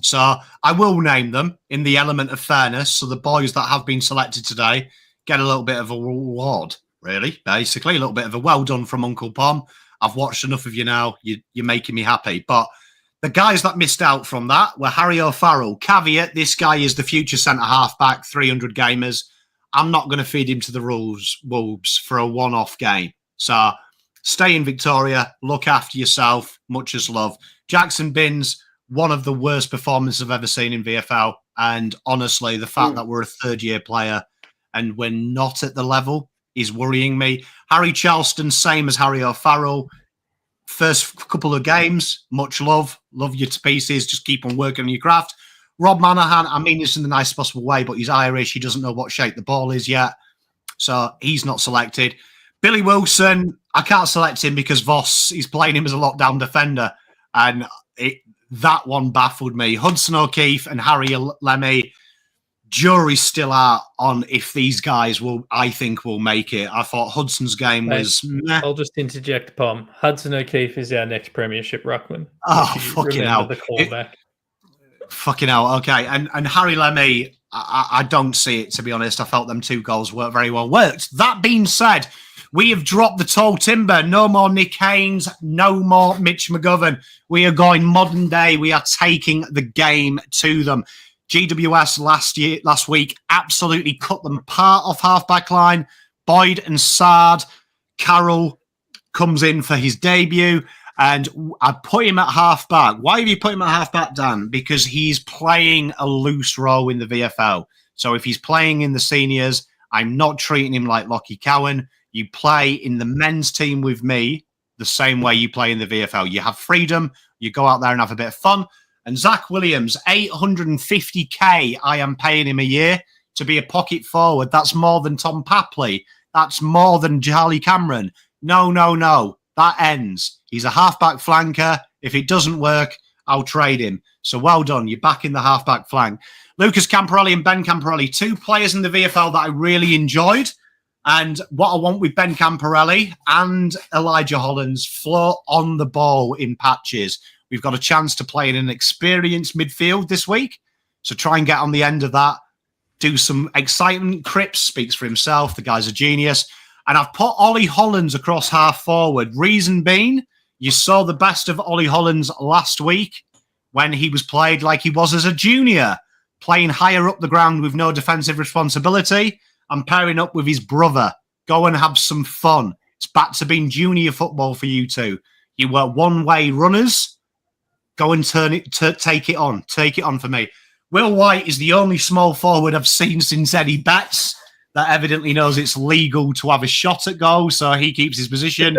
So I will name them in the element of fairness. So the boys that have been selected today get a little bit of a reward. Really, basically, a little bit of a well done from Uncle Pom. I've watched enough of you now. You're making me happy. But the guys that missed out from that were Harry O'Farrell. Caveat, this guy is the future centre half-back, 300 gamers. I'm not going to feed him to the wolves for a one-off game. So stay in Victoria. Look after yourself. Much as love. Jackson Binns, one of the worst performances I've ever seen in VFL. And honestly, the fact that we're a third-year player and we're not at the level is worrying me. Harry Charleston, same as Harry O'Farrell. First couple of games, much love. Love you to pieces. Just keep on working on your craft. Rob Manahan, I mean this in the nicest possible way, but he's Irish. He doesn't know what shape the ball is yet. So he's not selected. Billy Wilson, I can't select him because Voss is playing him as a lockdown defender. And that one baffled me. Hudson O'Keefe and Harry Lemmy, jury's still out on if these guys will make it. I thought Hudson's game was meh. I'll just interject, Pom. Hudson O'Keefe is our next premiership ruckman. Oh, fucking hell. The callback. Fucking hell, okay. And Harry Lemmy, I don't see it, to be honest. I felt them 2 goals weren't very well worked. That being said, we have dropped the tall timber. No more Nick Haynes, no more Mitch McGovern. We are going modern day. We are taking the game to them. GWS last week absolutely cut them apart off half-back line. Boyd and Sard. Carroll comes in for his debut, and I put him at half-back. Why have you put him at half-back, Dan? Because he's playing a loose role in the VFL. So if he's playing in the seniors, I'm not treating him like Lockie Cowan. You play in the men's team with me the same way you play in the VFL. You have freedom. You go out there and have a bit of fun. And Zach Williams, $850K I am paying him a year to be a pocket forward. That's more than Tom Papley. That's more than Charlie Cameron. No. That ends. He's a halfback flanker. If it doesn't work, I'll trade him. So well done. You're back in the halfback flank. Lucas Camporelli and Ben Camporelli, 2 players in the VFL that I really enjoyed. And what I want with Ben Camporelli and Elijah Hollands, float on the ball in patches. We've got a chance to play in an experienced midfield this week. So try and get on the end of that. Do some excitement. Cripps speaks for himself. The guy's a genius. And I've put Ollie Hollands across half forward. Reason being, you saw the best of Ollie Hollands last week when he was played like he was as a junior. playing higher up the ground with no defensive responsibility, and pairing up with his brother. Go and have some fun. It's back to being junior football for you two. You were one-way runners. Go and take it on. Take it on for me. Will White is the only small forward I've seen since Eddie Betts that evidently knows it's legal to have a shot at goal, so he keeps his position.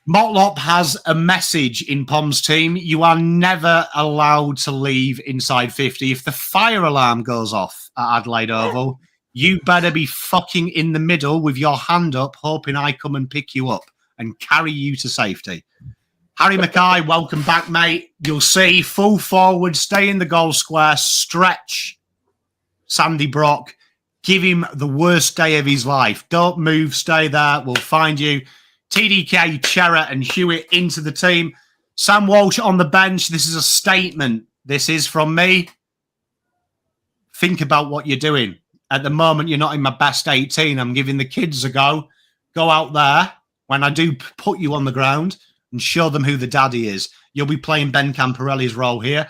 Motlop has a message in Pom's team. You are never allowed to leave inside 50. If the fire alarm goes off at Adelaide Oval, you better be fucking in the middle with your hand up, hoping I come and pick you up and carry you to safety. Harry Mackay, welcome back, mate. You'll see full forward, stay in the goal square, stretch Sandy Brock, give him the worst day of his life. Don't move, stay there. We'll find you. TDK, Chera, and Hewitt into the team. Sam Walsh on the bench. This is a statement. This is from me. Think about what you're doing. At the moment, you're not in my best 18. I'm giving the kids a go. Go out there when I do put you on the ground and show them who the daddy is. You'll be playing Ben Camporelli's role here.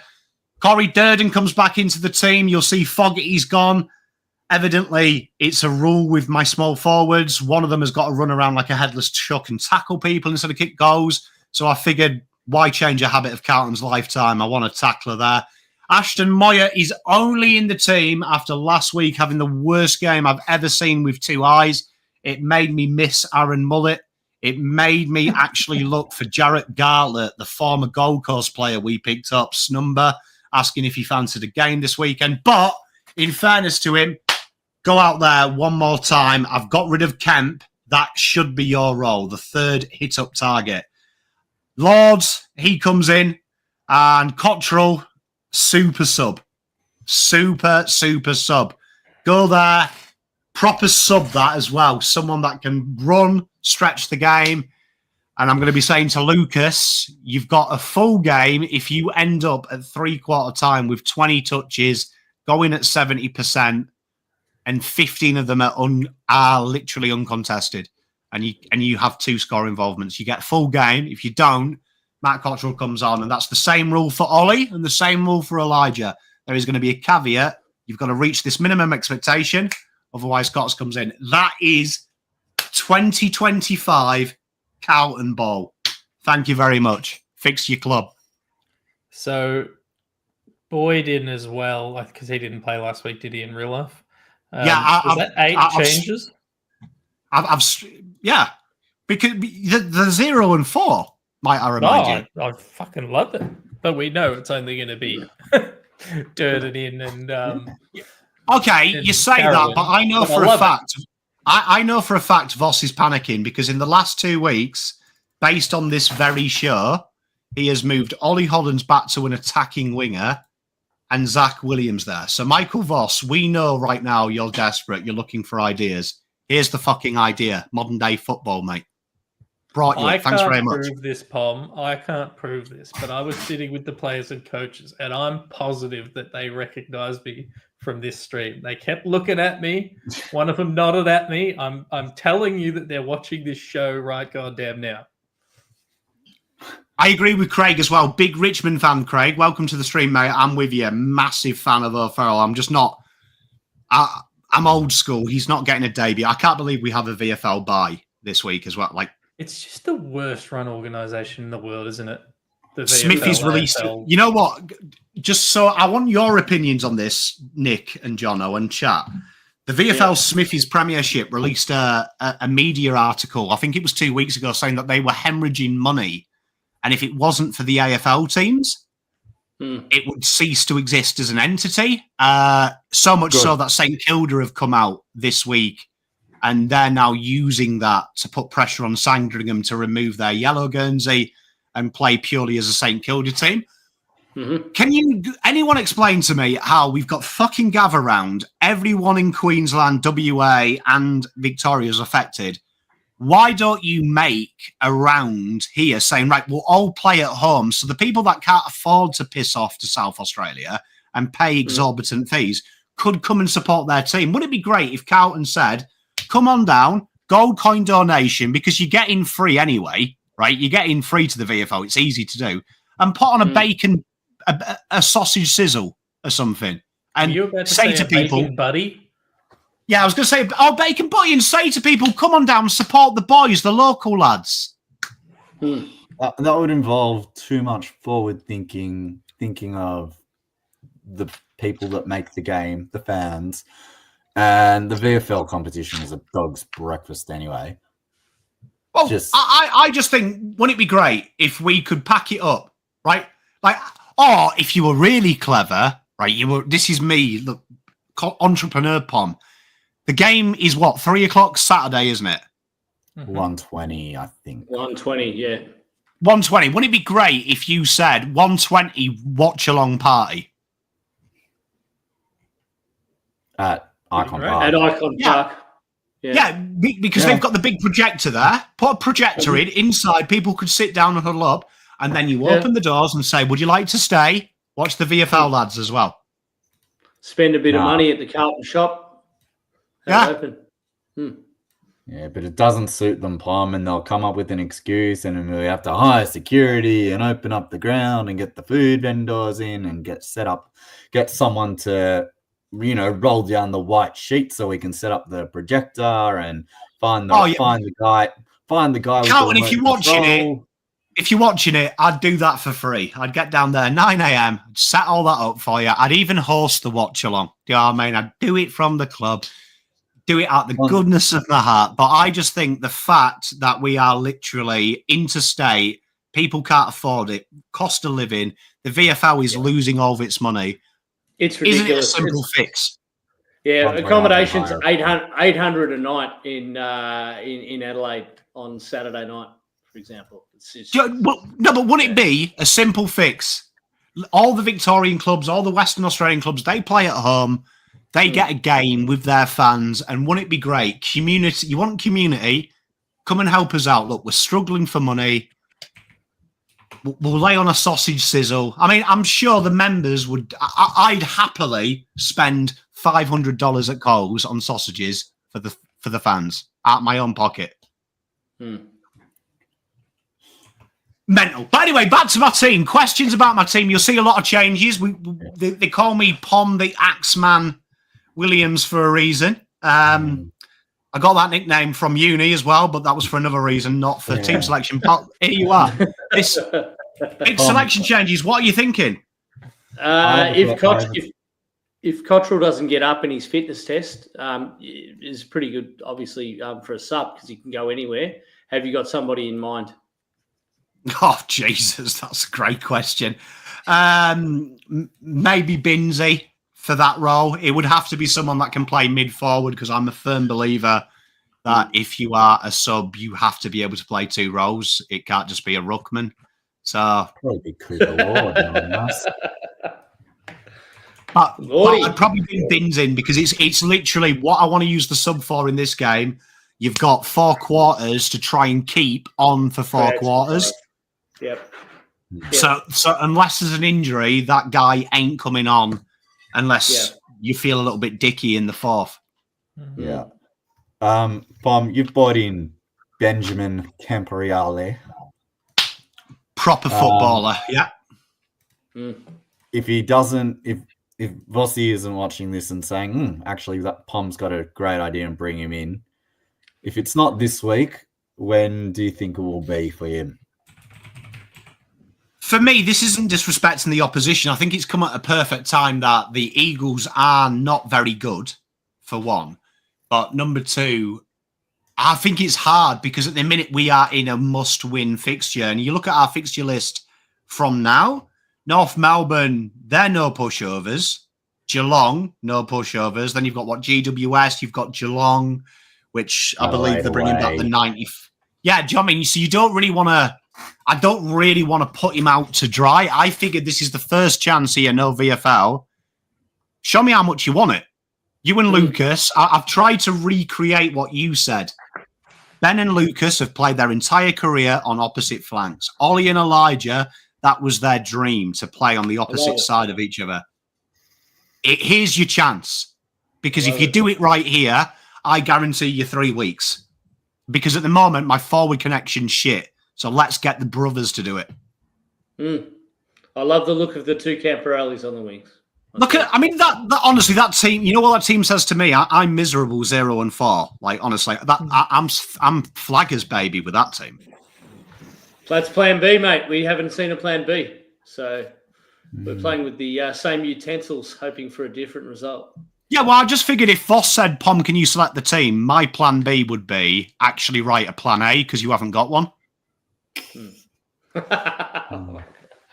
Corey Durden comes back into the team. You'll see Fogarty's gone. Evidently, it's a rule with my small forwards. One of them has got to run around like a headless chuck and tackle people instead of kick goals. So I figured, why change a habit of Carlton's lifetime? I want a tackler there. Ashton Moir is only in the team after last week having the worst game I've ever seen with two eyes. It made me miss Aaron Mullet. It made me actually look for Jarrett Gartlett, the former Gold Coast player we picked up's number, asking if he fancied a game this weekend. But in fairness to him, go out there one more time. I've got rid of Kemp. That should be your role, the third hit-up target. Lords, he comes in. And Cottrell, super sub. Super sub. Go there. Proper sub that as well. Someone that can run, stretch the game. And I'm going to be saying to Lucas, you've got a full game if you end up at three-quarter time with 20 touches, going at 70%. And 15 of them are literally uncontested. And you have two score involvements. You get full game. If you don't, Matt Cottrell comes on. And that's the same rule for Ollie and the same rule for Elijah. There is going to be a caveat. You've got to reach this minimum expectation. Otherwise, Cots comes in. That is 2025 Carlton ball. Thank you very much. Fix your club. So Boyd in as well, because he didn't play last week, did he, in real life? Is that eight changes? Yeah, because the 0 and 4 might I remind you. I fucking love it, but we know it's only going to be Durden in and. Okay, you say Carolyn, that, but I know for a fact. I know for a fact Voss is panicking because in the last 2 weeks, based on this very show, he has moved Ollie Hollands back to an attacking winger. And Zach Williams there. So, Michael Voss, we know right now you're desperate. You're looking for ideas. Here's the fucking idea. Modern day football, mate. Brought you. Thanks very much. I can't prove this, Pom. I can't prove this. But I was sitting with the players and coaches, and I'm positive that they recognized me from this stream. They kept looking at me. One of them nodded at me. I'm telling you that they're watching this show right goddamn now. I agree with Craig as well. Big Richmond fan, Craig. Welcome to the stream, mate. I'm with you. Massive fan of O'Farrell. I'm just not... I'm old school. He's not getting a debut. I can't believe we have a VFL bye this week as well. Like, it's just the worst run organisation in the world, isn't it? Smithy's released... AFL. You know what? Just so... I want your opinions on this, Nick and Jono, and chat. The VFL Smithy's Premiership released a media article, I think it was 2 weeks ago, saying that they were hemorrhaging money. And if it wasn't for the AFL teams, it would cease to exist as an entity. So much so that St Kilda have come out this week and they're now using that to put pressure on Sandringham to remove their yellow Guernsey and play purely as a St Kilda team. Mm-hmm. Can anyone explain to me how we've got fucking Gav around, everyone in Queensland, WA and Victoria is affected? Why don't you make a round here saying, right, we'll all play at home. So the people that can't afford to piss off to South Australia and pay exorbitant fees could come and support their team. Wouldn't it be great if Carlton said, come on down, gold coin donation, because you get in free anyway, right? You get in free to the VFL. It's easy to do. And put on a bacon, a sausage sizzle or something, and You're about to say say to a people, bacon buddy. yeah, I was going to say, oh, bacon buddy, and say to people, come on down, support the boys, the local lads. That would involve too much forward thinking of the people that make the game, the fans, and the VFL competition is a dog's breakfast anyway. Well, I just think, wouldn't it be great if we could pack it up, right? Like, or if you were really clever, right? This is me, look, entrepreneur Pom. The game is what, 3 o'clock Saturday, isn't it? 1:20, I think. 1:20, yeah. 1:20. Wouldn't it be great if you said 1:20 watch along party At Icon Right. Park. At Icon Park. Yeah, because they've got the big projector there. Put a projector inside. People could sit down and huddle up, and then you open the doors and say, "Would you like to stay? Watch the VFL lads as well." Spend a bit of money at the Carlton shop. Yeah. Open. Yeah, but it doesn't suit them, Pom, and they'll come up with an excuse, and we have to hire security and open up the ground and get the food vendors in and get someone to, roll down the white sheet so we can set up the projector and find the guy. Carlton, if you're watching it, I'd do that for free. I'd get down there 9 a.m., set all that up for you. I'd even host the watch along. Do you know what I mean? I'd do it from the club. Do it out the goodness of my heart. But I just think the fact that we are literally interstate, people can't afford it, cost of living, the VFL is losing all of its money. It's ridiculous. Isn't it a simple fix? Yeah, accommodations 800 a night in Adelaide on Saturday night, for example. It's just... But wouldn't it be a simple fix? All the Victorian clubs, all the Western Australian clubs, they play at home. They get a game with their fans, and wouldn't it be great? Community, you want community? Come and help us out. Look, we're struggling for money. We'll lay on a sausage sizzle. I mean, I'm sure the members would. I'd happily spend $500 at Coles on sausages for the fans out of my own pocket. Mental. But anyway, back to my team. Questions about my team. You'll see a lot of changes. They call me Pom the Axeman Williams for a reason. I got that nickname from uni as well, but that was for another reason, not for team selection. But here you are. This big selection changes. What are you thinking? If Cottrell doesn't get up in his fitness test, is pretty good, obviously, for a sub because he can go anywhere. Have you got somebody in mind? Oh, Jesus, that's a great question. Maybe Binsey for that role. It would have to be someone that can play mid-forward because I'm a firm believer that if you are a sub, you have to be able to play two roles. It can't just be a ruckman. So probably Cooper Lord. But I'd probably do Bins in because it's literally what I want to use the sub for in this game. You've got 4 quarters to try and keep on for 4 quarters. Yep. So unless there's an injury, that guy ain't coming on unless you feel a little bit dicky in the 4th. Yeah. Pom, you've bought in Benjamin Camporeale. Proper footballer, yeah. If he doesn't, if Vossi isn't watching this and saying, actually, that Pom's got a great idea and bring him in. If it's not this week, when do you think it will be for him? For me, this isn't disrespecting the opposition. I think it's come at a perfect time that the Eagles are not very good, for one. But number 2, I think it's hard because at the minute we are in a must-win fixture. And you look at our fixture list from now, North Melbourne, they're no pushovers. Geelong, no pushovers. Then you've got GWS, you've got Geelong, which I believe they're bringing back the 90. Yeah, do you know what I mean? So you don't really want to, I don't really want to put him out to dry. I figured this is the first chance here, no VFL. Show me how much you want it. You and Lucas, I've tried to recreate what you said. Ben and Lucas have played their entire career on opposite flanks. Ollie and Elijah, that was their dream to play on the opposite side of each other. Here's your chance. Because if you do it right here, I guarantee you 3 weeks. Because at the moment, my forward connection's shit. So let's get the brothers to do it. I love the look of the 2 Camporeales on the wings. I mean, that honestly, that team. You know what that team says to me? I'm miserable 0-4. Like honestly, I'm flaggers baby with that team. That's Plan B, mate. We haven't seen a Plan B, so we're playing with the same utensils, hoping for a different result. Yeah, well, I just figured if Voss said, "Pom, can you select the team?" My Plan B would be actually write a Plan A because you haven't got one.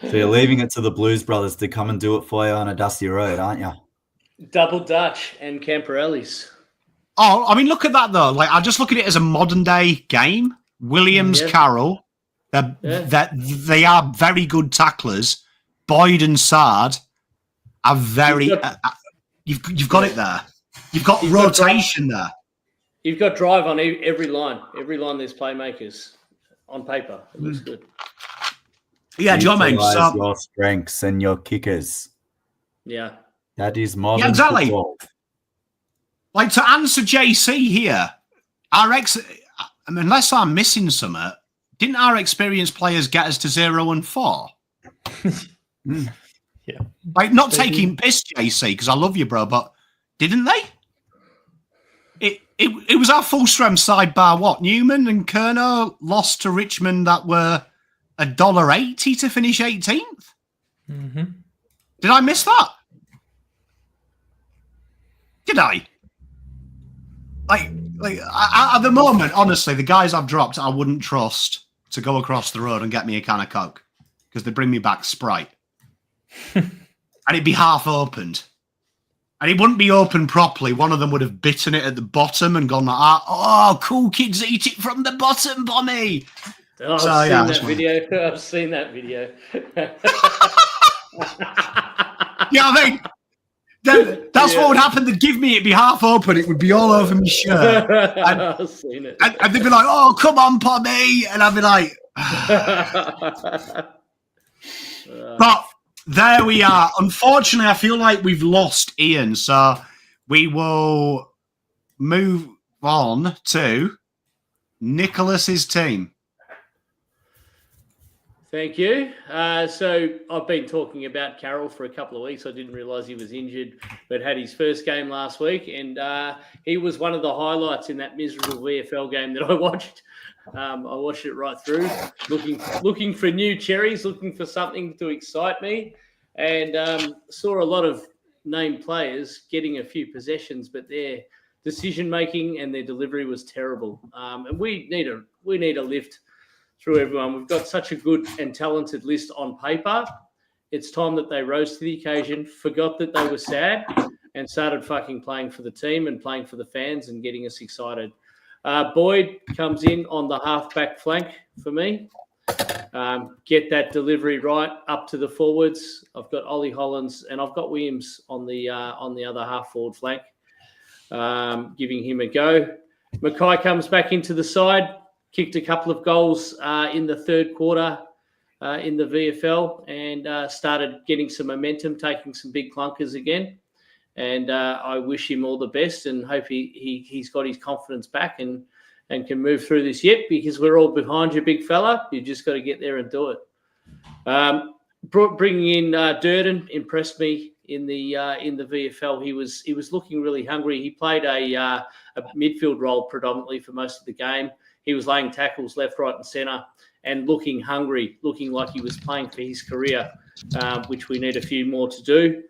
So you're leaving it to the Blues Brothers to come and do it for you on a dusty road, aren't you? Double Dutch and Camperellis. Oh, I mean, look at that though. Like, I just look at it as a modern day game. Williams, Carroll, they are very good tacklers. Boyd and Sard are very. You've got it there. You've got rotation there. You've got drive on every line. Every line there's playmakers on paper. It looks good. Yeah, do you know what I mean? So, your strengths and your kickers. Yeah. That is modern exactly. football. Like, to answer JC here, unless I'm missing something, didn't our experienced players get us to 0-4? Yeah. Like, not taking piss, JC, because I love you, bro, but didn't they? It was our full strength side bar. What? Newman and Kerno lost to Richmond that were $1.80 to finish 18th. Mm-hmm. Did I miss that? Did I? Like at the moment, honestly, the guys I've dropped, I wouldn't trust to go across the road and get me a can of Coke because they bring me back Sprite, and it'd be half opened, and it wouldn't be opened properly. One of them would have bitten it at the bottom and gone like, "Oh, cool kids eat it from the bottom, Pommy." Oh, I've seen that video. Yeah, I mean, that's what would happen. They'd give me, it'd be half open, it would be all over my shirt. I've seen it. And they'd be like, "Oh, come on, Pommy," and I'd be like, but there we are. Unfortunately, I feel like we've lost Ian, so we will move on to Nicholas's team. Thank you. So I've been talking about Carroll for a couple of weeks. I didn't realise he was injured, but had his first game last week, and he was one of the highlights in that miserable VFL game that I watched. I watched it right through, looking for new cherries, looking for something to excite me, and saw a lot of named players getting a few possessions, but their decision making and their delivery was terrible. And we need a lift through everyone. We've got such a good and talented list on paper. It's time that they rose to the occasion, forgot that they were sad, and started fucking playing for the team and playing for the fans and getting us excited. Boyd comes in on the half-back flank for me. Get that delivery right up to the forwards. I've got Ollie Hollands and I've got Williams on the other half-forward flank, giving him a go. Mackay comes back into the side. Kicked a couple of goals in the third quarter in the VFL and started getting some momentum, taking some big clunkers again. And I wish him all the best and hope he's got his confidence back and can move through this yet, because we're all behind you, big fella. You just got to get there and do it. Bringing in Durden impressed me in the VFL. He was looking really hungry. He played a midfield role predominantly for most of the game. He was laying tackles left, right, and centre, and looking hungry, looking like he was playing for his career, which we need a few more to do.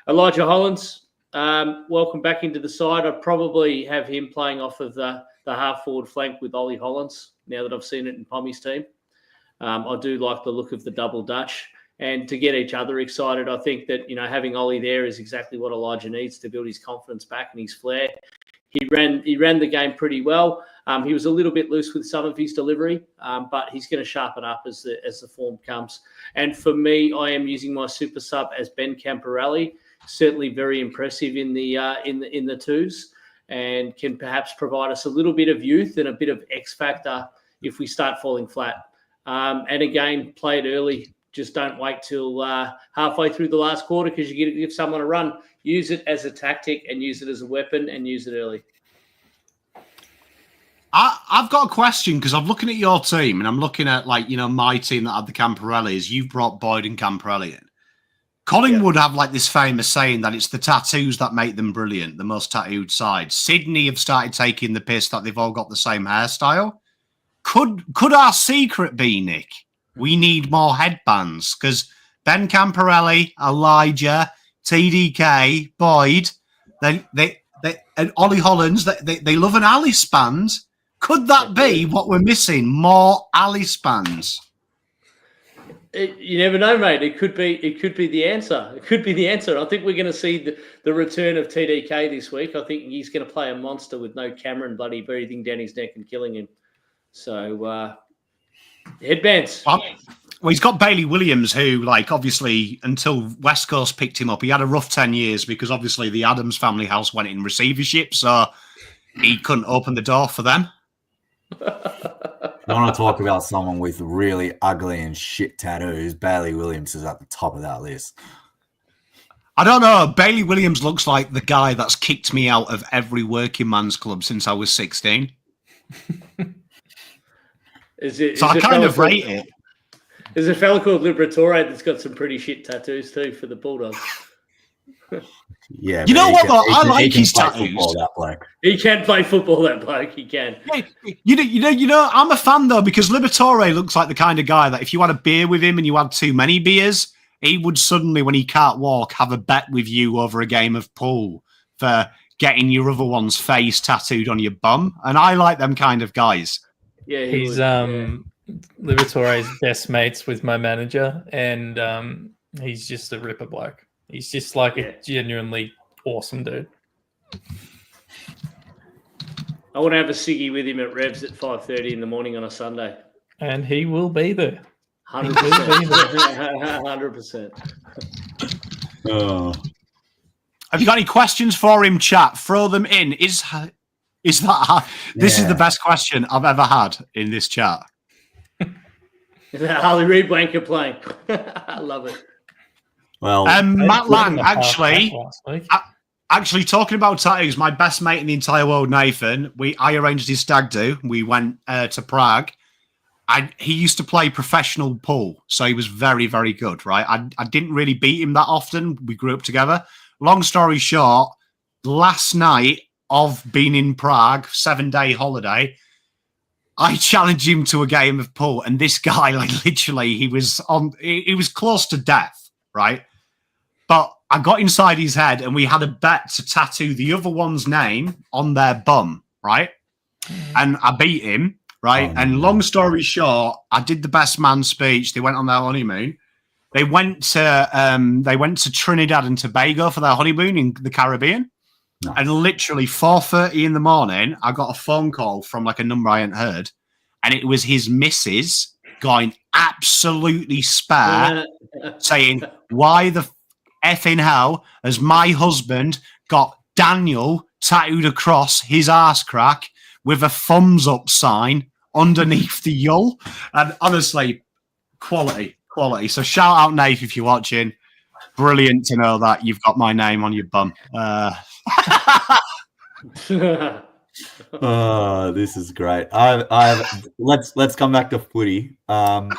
Elijah Hollands, welcome back into the side. I'd probably have him playing off of the half-forward flank with Ollie Hollands, now that I've seen it in Pommy's team. I do like the look of the double Dutch. And to get each other excited, I think that, having Ollie there is exactly what Elijah needs to build his confidence back and his flair. He ran the game pretty well. He was a little bit loose with some of his delivery, but he's going to sharpen up as the form comes. And for me, I am using my super sub as Ben Camperelli. Certainly very impressive in the twos, and can perhaps provide us a little bit of youth and a bit of X factor if we start falling flat. And again, play it early. Just don't wait till halfway through the last quarter, because you give someone a run. Use it as a tactic and use it as a weapon and use it early. I've got a question, because I'm looking at your team and I'm looking at my team that had the Camperellis. You've brought Boyd and Camperelli in. Collingwood have like this famous saying that it's the tattoos that make them brilliant, the most tattooed side. Sydney have started taking the piss that they've all got the same hairstyle. Could our secret be, Nick? We need more headbands because Ben Camporelli, Elijah, TDK, Boyd, they and Ollie Hollands, they love an Alice band. Could that be what we're missing? More Alice bands? You never know, mate. It could be the answer. It could be the answer. I think we're going to see the return of TDK this week. I think he's going to play a monster with no Cameron bloody breathing down his neck and killing him. So headbands. Well, he's got Bailey Williams, who, like, obviously, until West Coast picked him up, he had a rough 10 years because obviously the Adams family house went in receivership, so he couldn't open the door for them. I want to talk about someone with really ugly and shit tattoos. Bailey Williams is at the top of that list. I don't know. Bailey Williams looks like the guy that's kicked me out of every working man's club since I was 16. I kind of rate it. There's a fella called Liberatore that's got some pretty shit tattoos too for the Bulldogs. Yeah, you know what? Though? I like his tattoos. He can play football. That bloke, he can. You know. I'm a fan though because Liberatore looks like the kind of guy that if you had a beer with him and you had too many beers, he would suddenly, when he can't walk, have a bet with you over a game of pool for getting your other one's face tattooed on your bum. And I like them kind of guys. Yeah, he's Liberatore's best mates with my manager, and he's just a ripper bloke. He's just like a genuinely awesome dude. I want to have a ciggy with him at Revs at 5:30 in the morning on a Sunday. And he will be there. 100%. 100%. Have you got any questions for him, chat? Throw them in. Is that this is the best question I've ever had in this chat. Is that Harley Reid wanker playing? I love it. Well, Matt Lang, actually talking about tattoos, my best mate in the entire world, Nathan, I arranged his stag do. We went to Prague. He used to play professional pool, so he was very, very good, right? I didn't really beat him that often. We grew up together. Long story short, last night of being in Prague, 7-day holiday, I challenged him to a game of pool, and this guy, like, literally, he was close to death, right? But I got inside his head, and we had a bet to tattoo the other one's name on their bum, right? And I beat him, right? And long story short, I did the best man speech. They went on their honeymoon. They went to Trinidad and Tobago for their honeymoon in the Caribbean. Nice. And literally 4:30 in the morning, I got a phone call from like a number I hadn't heard, and it was his missus going absolutely spare, saying, "Why the effing hell has my husband got Daniel tattooed across his arse crack with a thumbs up sign underneath the yull?" And honestly, quality. So shout out, Nate, if you're watching. Brilliant to know that you've got my name on your bum. Oh, this is great. Let's come back to footy. Note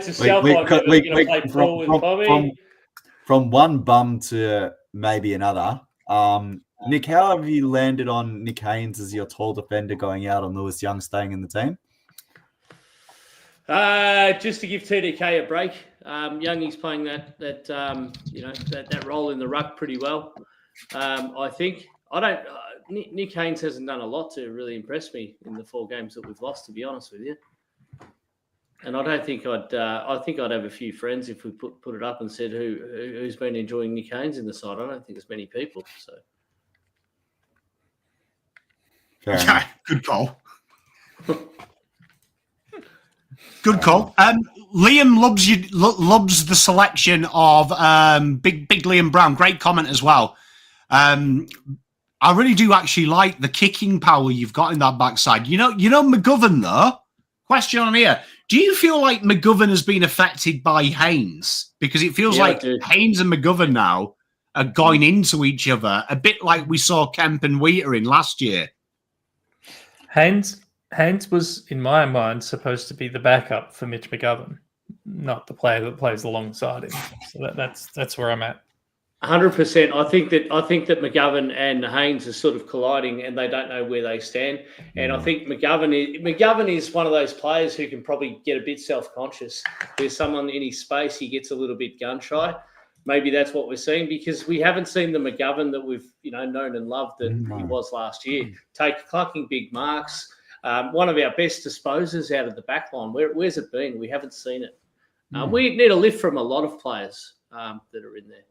to self, I'm going to play pool with Pommy. From one bum to maybe another. Nick, how have you landed on Nick Haynes as your tall defender going out on Lewis Young staying in the team? Just to give TDK a break. Youngie's playing that role in the ruck pretty well. I think Nick Haynes hasn't done a lot to really impress me in the 4 games that we've lost, to be honest with you. And I don't think I'd have a few friends if we put it up and said who's been enjoying Nick Haynes in the side. I don't think there's many people. So yeah, good call. Good call. Liam loves the selection of big Liam Brown. Great comment as well. I really do actually like the kicking power you've got in that backside. You know McGovern though. Question on here: do you feel like McGovern has been affected by Haynes? Because it feels like Haynes and McGovern now are going into each other a bit like we saw Kemp and Wheater in last year. Haynes was, in my mind, supposed to be the backup for Mitch McGovern. not the player that plays alongside him. So that's where I'm at. 100%. I think that McGovern and Haynes are sort of colliding, and they don't know where they stand. And I think McGovern is one of those players who can probably get a bit self-conscious. There's someone in his space, he gets a little bit gun-shy. Maybe that's what we're seeing, because we haven't seen the McGovern that we've known and loved that he was last year. Clucking big marks. One of our best disposers out of the back line. Where's it been? We haven't seen it. We need a lift from a lot of players that are in there.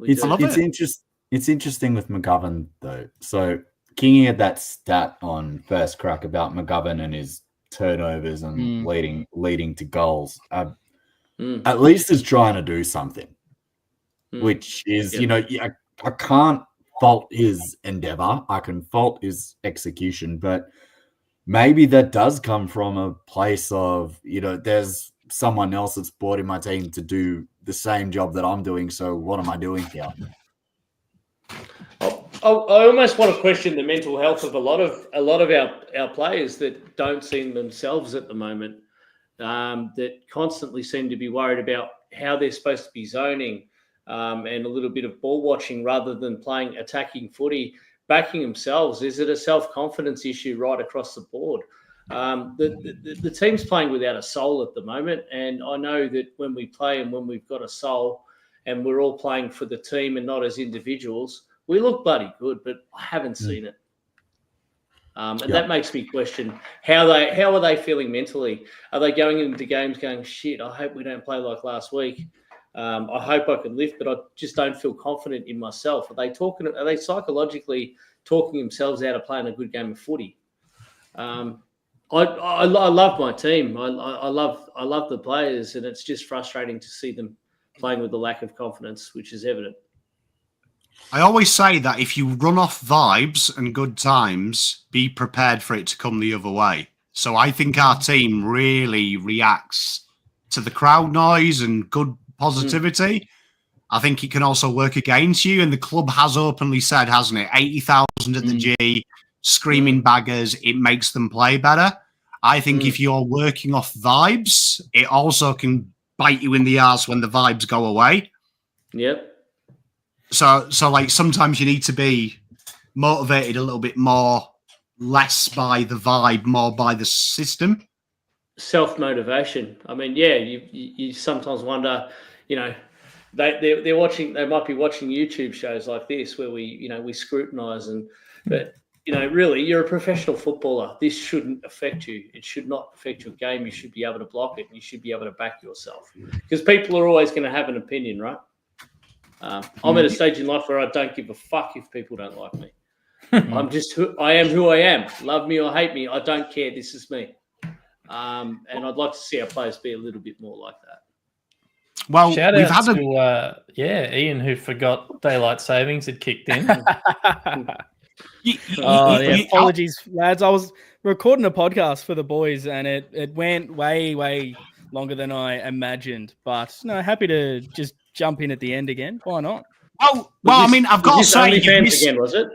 It's interesting with McGovern though. So Kingy had that stat on first crack about McGovern and his turnovers and leading to goals. At least is trying to do something, which is I can't fault his endeavor. I can fault his execution, but maybe that does come from a place of there's someone else that's brought in my team to do the same job that I'm doing. So what am I doing here? I almost want to question the mental health of a lot of our players that don't see themselves at the moment, that constantly seem to be worried about how they're supposed to be zoning, and a little bit of ball watching rather than playing attacking footy, backing themselves. Is it a self-confidence issue right across the board? The team's playing without a soul at the moment, and I know that when we play and when we've got a soul and we're all playing for the team and not as individuals, we look bloody good, but I haven't seen it. That makes me question how are they feeling mentally? Are they going into games going, shit, I hope we don't play like last week. I hope I can lift, but I just don't feel confident in myself. Are they psychologically talking themselves out of playing a good game of footy? I love my team. I love the players, and it's just frustrating to see them playing with the lack of confidence, which is evident. I always say that if you run off vibes and good times, be prepared for it to come the other way. So I think our team really reacts to the crowd noise and good positivity. I think it can also work against you, and the club has openly said, hasn't it, 80,000 at the G, screaming baggers, it makes them play better. I think if you're working off vibes, it also can bite you in the arse when the vibes go away. Yep. So like sometimes you need to be motivated a little bit more, less by the vibe, more by the system. Self-motivation. I mean, yeah, you sometimes wonder, they're watching, they might be watching YouTube shows like this where we scrutinize but really, you're a professional footballer. This shouldn't affect you. It should not affect your game. You should be able to block it, and you should be able to back yourself, because people are always going to have an opinion, right? I'm at a stage in life where I don't give a fuck if people don't like me. I am who I am. Love me or hate me, I don't care. This is me. And I'd like to see our players be a little bit more like that. Well, shout out to Ian, who forgot daylight savings had kicked in. Apologies, lads. I was recording a podcast for the boys, and it went way longer than I imagined. But no, happy to just jump in at the end again. Why not? Well, I mean, I've got to say, again, was it?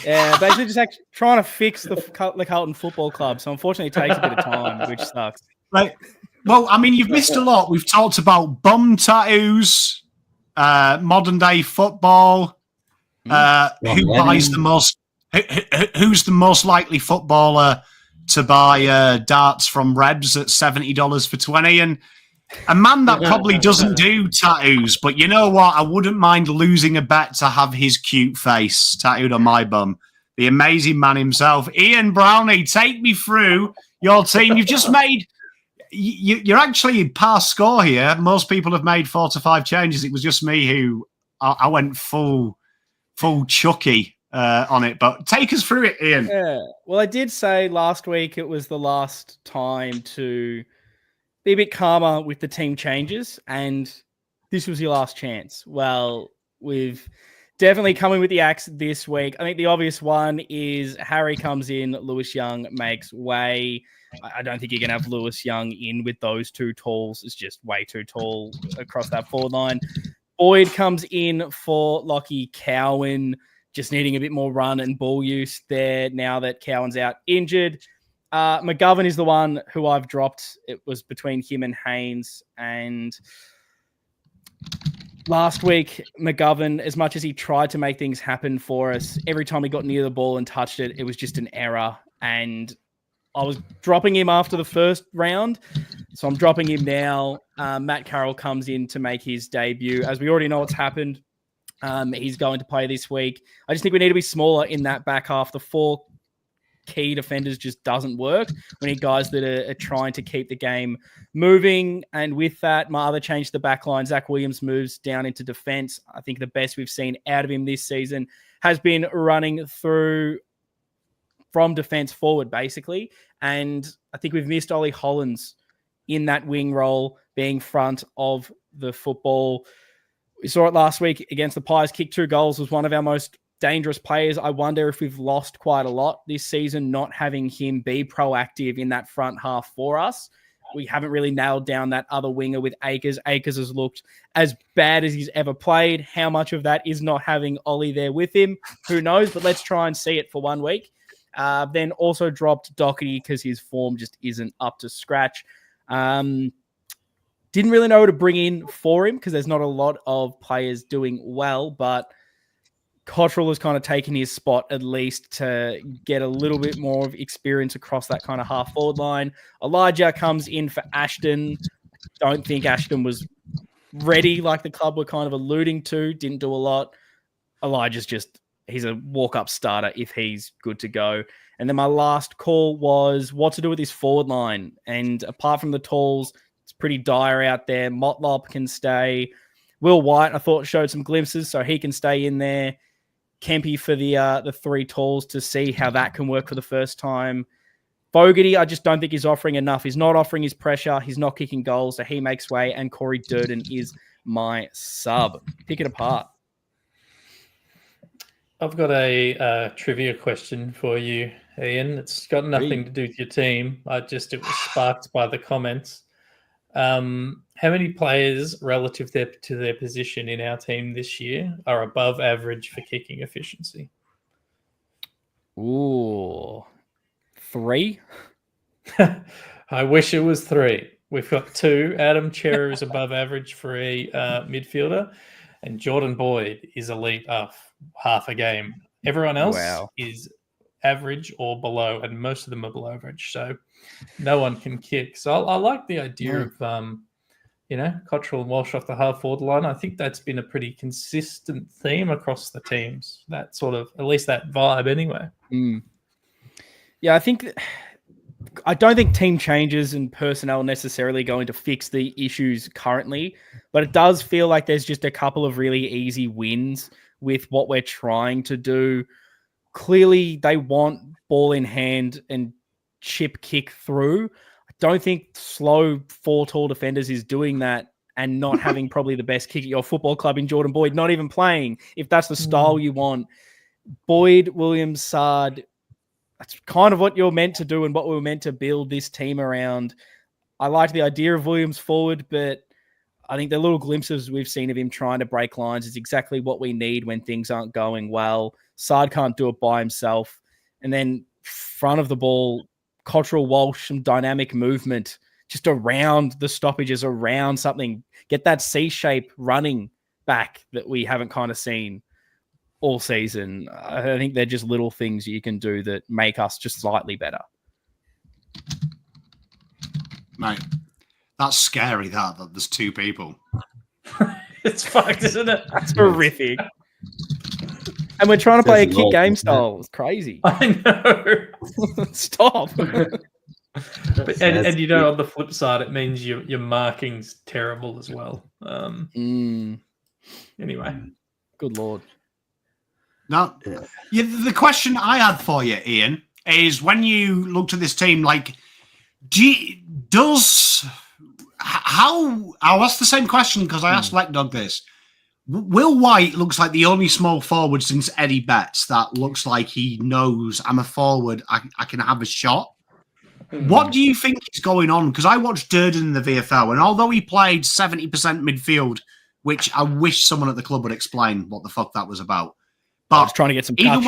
Yeah, basically just actually trying to fix the Carlton Football Club. So unfortunately, it takes a bit of time, which sucks. Right. Well, I mean, you've missed a lot. We've talked about bum tattoos, modern day football. Who buys the most? Who's the most likely footballer to buy darts from Rebs at $70 for 20? And a man that probably doesn't do tattoos, but you know what? I wouldn't mind losing a bet to have his cute face tattooed on my bum. The amazing man himself, Ian Brownie. Take me through your team. You've just made. You're actually past score here. Most people have made 4 to 5 changes. It was just me who I went full Chucky on it. But take us through it, Ian. Yeah. Well, I did say last week it was the last time to be a bit calmer with the team changes, and this was your last chance. Well, we've definitely coming with the axe this week. I think the obvious one is Harry comes in, Lewis Young makes way. I don't think you're going to have Lewis Young in with those two talls. It's just way too tall across that forward line. Boyd comes in for Lockie. Cowan just needing a bit more run and ball use there now that Cowan's out injured. McGovern is the one who I've dropped. It was between him and Haynes. And last week, McGovern, as much as he tried to make things happen for us, every time he got near the ball and touched it, it was just an error. And I was dropping him after the first round, so I'm dropping him now. Matt Carroll comes in to make his debut. As we already know what's happened, he's going to play this week. I just think we need to be smaller in that back half. The 4 key defenders just doesn't work. We need guys that are trying to keep the game moving. And with that, my other change to the back line, Zach Williams moves down into defense. I think the best we've seen out of him this season has been running through from defense forward, basically. And I think we've missed Ollie Hollins in that wing role, being front of the football. We saw it last week against the Pies. Kicked 2 goals, was one of our most dangerous players. I wonder if we've lost quite a lot this season, not having him be proactive in that front half for us. We haven't really nailed down that other winger with Akers. Akers has looked as bad as he's ever played. How much of that is not having Ollie there with him? Who knows? But let's try and see it for 1 week. Then also dropped Docherty because his form just isn't up to scratch. Didn't really know who to bring in for him because there's not a lot of players doing well, but Cottrell has kind of taken his spot at least to get a little bit more of experience across that kind of half forward line. Elijah comes in for Ashton. Don't think Ashton was ready like the club were kind of alluding to. Didn't do a lot. Elijah's just, he's a walk-up starter if he's good to go. And then my last call was what to do with this forward line. And apart from the talls, it's pretty dire out there. Motlop can stay. Will White, I thought, showed some glimpses, so he can stay in there. Kempy for the 3 talls to see how that can work for the first time. Fogarty, I just don't think he's offering enough. He's not offering his pressure. He's not kicking goals, so he makes way. And Corey Durden is my sub. Pick it apart. I've got a trivia question for you, Ian. It's got nothing to do with your team. It was sparked by the comments. How many players relative to their position in our team this year are above average for kicking efficiency? Ooh, 3? I wish it was 3. We've got 2. Adam Cherrer is above average for a midfielder, and Jordan Boyd is elite half a game. Everyone else is average or below, and most of them are below average. So no one can kick. So I like the idea of, Cottrell and Walsh off the half forward line. I think that's been a pretty consistent theme across the teams. That sort of, at least that vibe anyway. Yeah, I don't think team changes and personnel necessarily going to fix the issues currently, but it does feel like there's just a couple of really easy wins with what we're trying to do. Clearly, they want ball in hand and chip kick through. I don't think slow 4 tall defenders is doing that and not having probably the best kick at your football club in Jordan Boyd, not even playing, if that's the style you want. Boyd, Williams, Sard, that's kind of what you're meant to do and what we were meant to build this team around. I liked the idea of Williams forward, but I think the little glimpses we've seen of him trying to break lines is exactly what we need when things aren't going well. Sard can't do it by himself. And then front of the ball, Cottrell, Walsh, some dynamic movement just around the stoppages, around something. Get that C shape running back that we haven't kind of seen all season. I think they're just little things you can do that make us just slightly better. Mate, that's scary that there's 2 people. It's fucked, isn't it? That's horrific. And we're trying to play a kick game style. It's crazy. I know. Stop. And on the flip side, it means your marking's terrible as well. Anyway. Good Lord. No, the question I had for you, Ian, is when you looked at this team, like, I'll ask the same question because I asked Blackdog this. Will White looks like the only small forward since Eddie Betts that looks like he knows I'm a forward, I can have a shot. What do you think is going on? Because I watched Durden in the VFL, and although he played 70% midfield, which I wish someone at the club would explain what the fuck that was about. But I was trying to get some touch.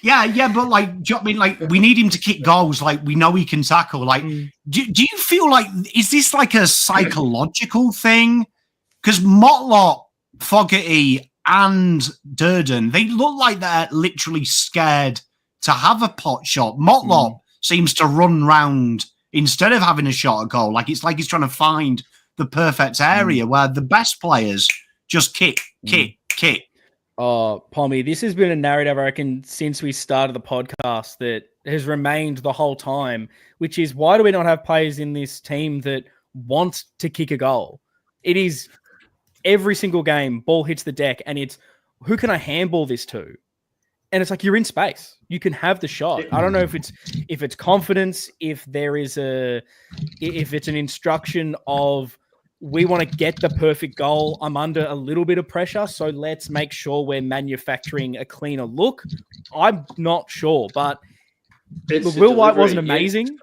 Yeah, but like, do you know what I mean? Like, we need him to kick goals. Like, we know he can tackle. Like, do you feel like, is this like a psychological thing? Because Motlop, Fogarty, and Durden, they look like they're literally scared to have a pot shot. Motlop seems to run round instead of having a shot at goal. Like, it's like he's trying to find the perfect area where the best players just kick. Oh, Pommy, this has been a narrative, I reckon, since we started the podcast that has remained the whole time, which is why do we not have players in this team that want to kick a goal? It is every single game, ball hits the deck, and it's who can I handball this to? And it's like you're in space. You can have the shot. I don't know if it's confidence, if it's an instruction of we want to get the perfect goal. I'm under a little bit of pressure, so let's make sure we're manufacturing a cleaner look. I'm not sure, but look, Will White wasn't amazing.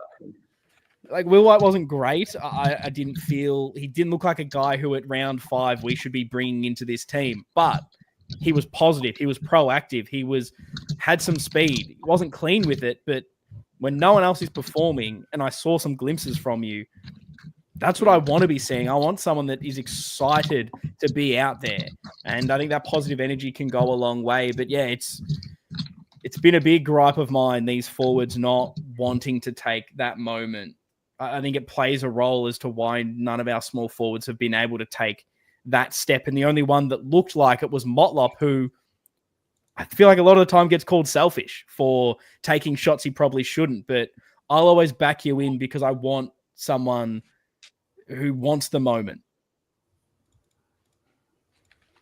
Like, Will White wasn't great. I didn't feel... He didn't look like a guy who at round 5 we should be bringing into this team, but he was positive. He was proactive. He had some speed. He wasn't clean with it, but when no one else is performing, and I saw some glimpses from you, that's what I want to be seeing. I want someone that is excited to be out there. And I think that positive energy can go a long way. But yeah, it's been a big gripe of mine, these forwards not wanting to take that moment. I think it plays a role as to why none of our small forwards have been able to take that step. And the only one that looked like it was Motlop, who I feel like a lot of the time gets called selfish for taking shots he probably shouldn't. But I'll always back you in because I want someone who wants the moment.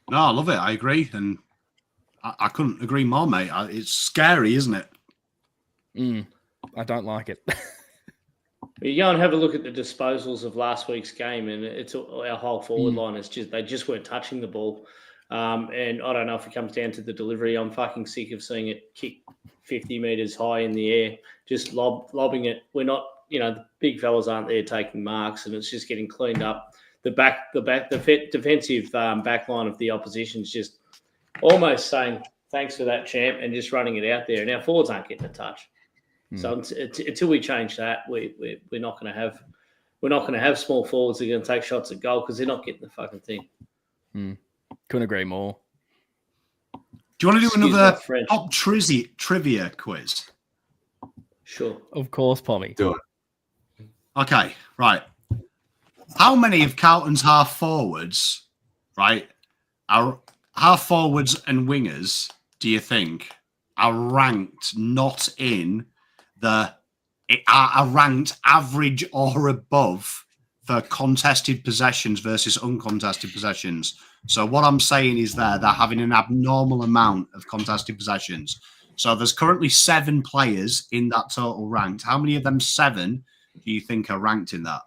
No, I love it. I agree. And I couldn't agree more, mate. It's scary, isn't it? I don't like it. You go and have a look at the disposals of last week's game, and it's our whole forward line. It's just they just weren't touching the ball. And I don't know if it comes down to the delivery. I'm fucking sick of seeing it kick 50 meters high in the air, just lobbing it. We're not, the big fellas aren't there taking marks, and it's just getting cleaned up. The defensive back line of the opposition's just almost saying thanks for that, champ, and just running it out there. And our forwards aren't getting a touch. So until we change that, we're not going to have small forwards that are going to take shots at goal because they're not getting the fucking thing. Couldn't agree more. Do you want to do another pop trivia quiz? Sure. Of course, Pommy. Do it. Okay, right. How many of Carlton's half forwards, right, are half forwards and wingers, do you think, are ranked not in are ranked average or above for contested possessions versus uncontested possessions? So what I'm saying is they're having an abnormal amount of contested possessions. So there's currently 7 players in that total ranked. How many of them 7 do you think are ranked in that?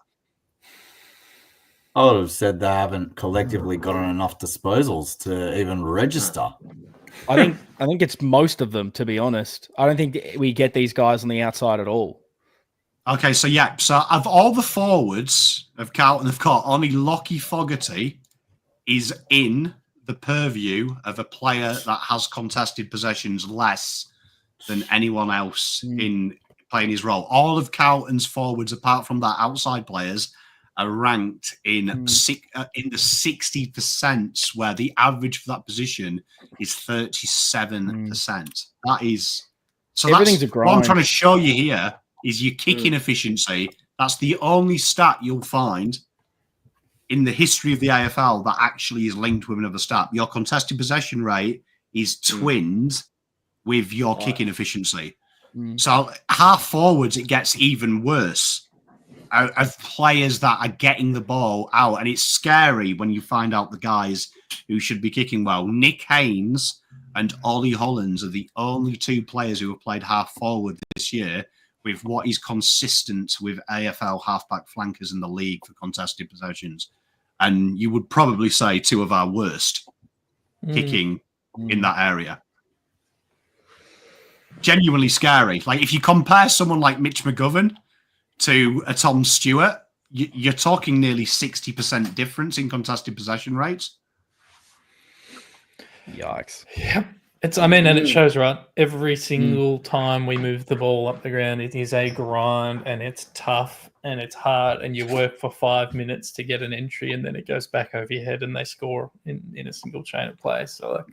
I would have said they haven't collectively gotten enough disposals to even register. I think it's most of them, to be honest. I don't think we get these guys on the outside at all. Okay, so yeah. So of all the forwards of Carlton have got, only Lockie Fogarty is in the purview of a player that has contested possessions less than anyone else in playing his role. All of Carlton's forwards, apart from that outside players, are ranked in the 60%, where the average for that position is 37%. That is so. Everything's a grind. What I'm trying to show you here is your kicking efficiency. That's the only stat you'll find in the history of the AFL that actually is linked with another stat. Your contested possession rate is twinned with your kicking efficiency. So half forwards, it gets even worse. Of players that are getting the ball out. And it's scary when you find out the guys who should be kicking well. Nick Haynes and Ollie Hollands are the only 2 players who have played half forward this year with what is consistent with AFL halfback flankers in the league for contested possessions. And you would probably say 2 of our worst kicking in that area. Genuinely scary. Like, if you compare someone like Mitch McGovern to a Tom Stewart, you're talking nearly 60% difference in contested possession rates. Yikes. Yep. And it shows, right? Every single time we move the ball up the ground, it is a grind, and it's tough, and it's hard, and you work for 5 minutes to get an entry, and then it goes back over your head, and they score in a single chain of play. So,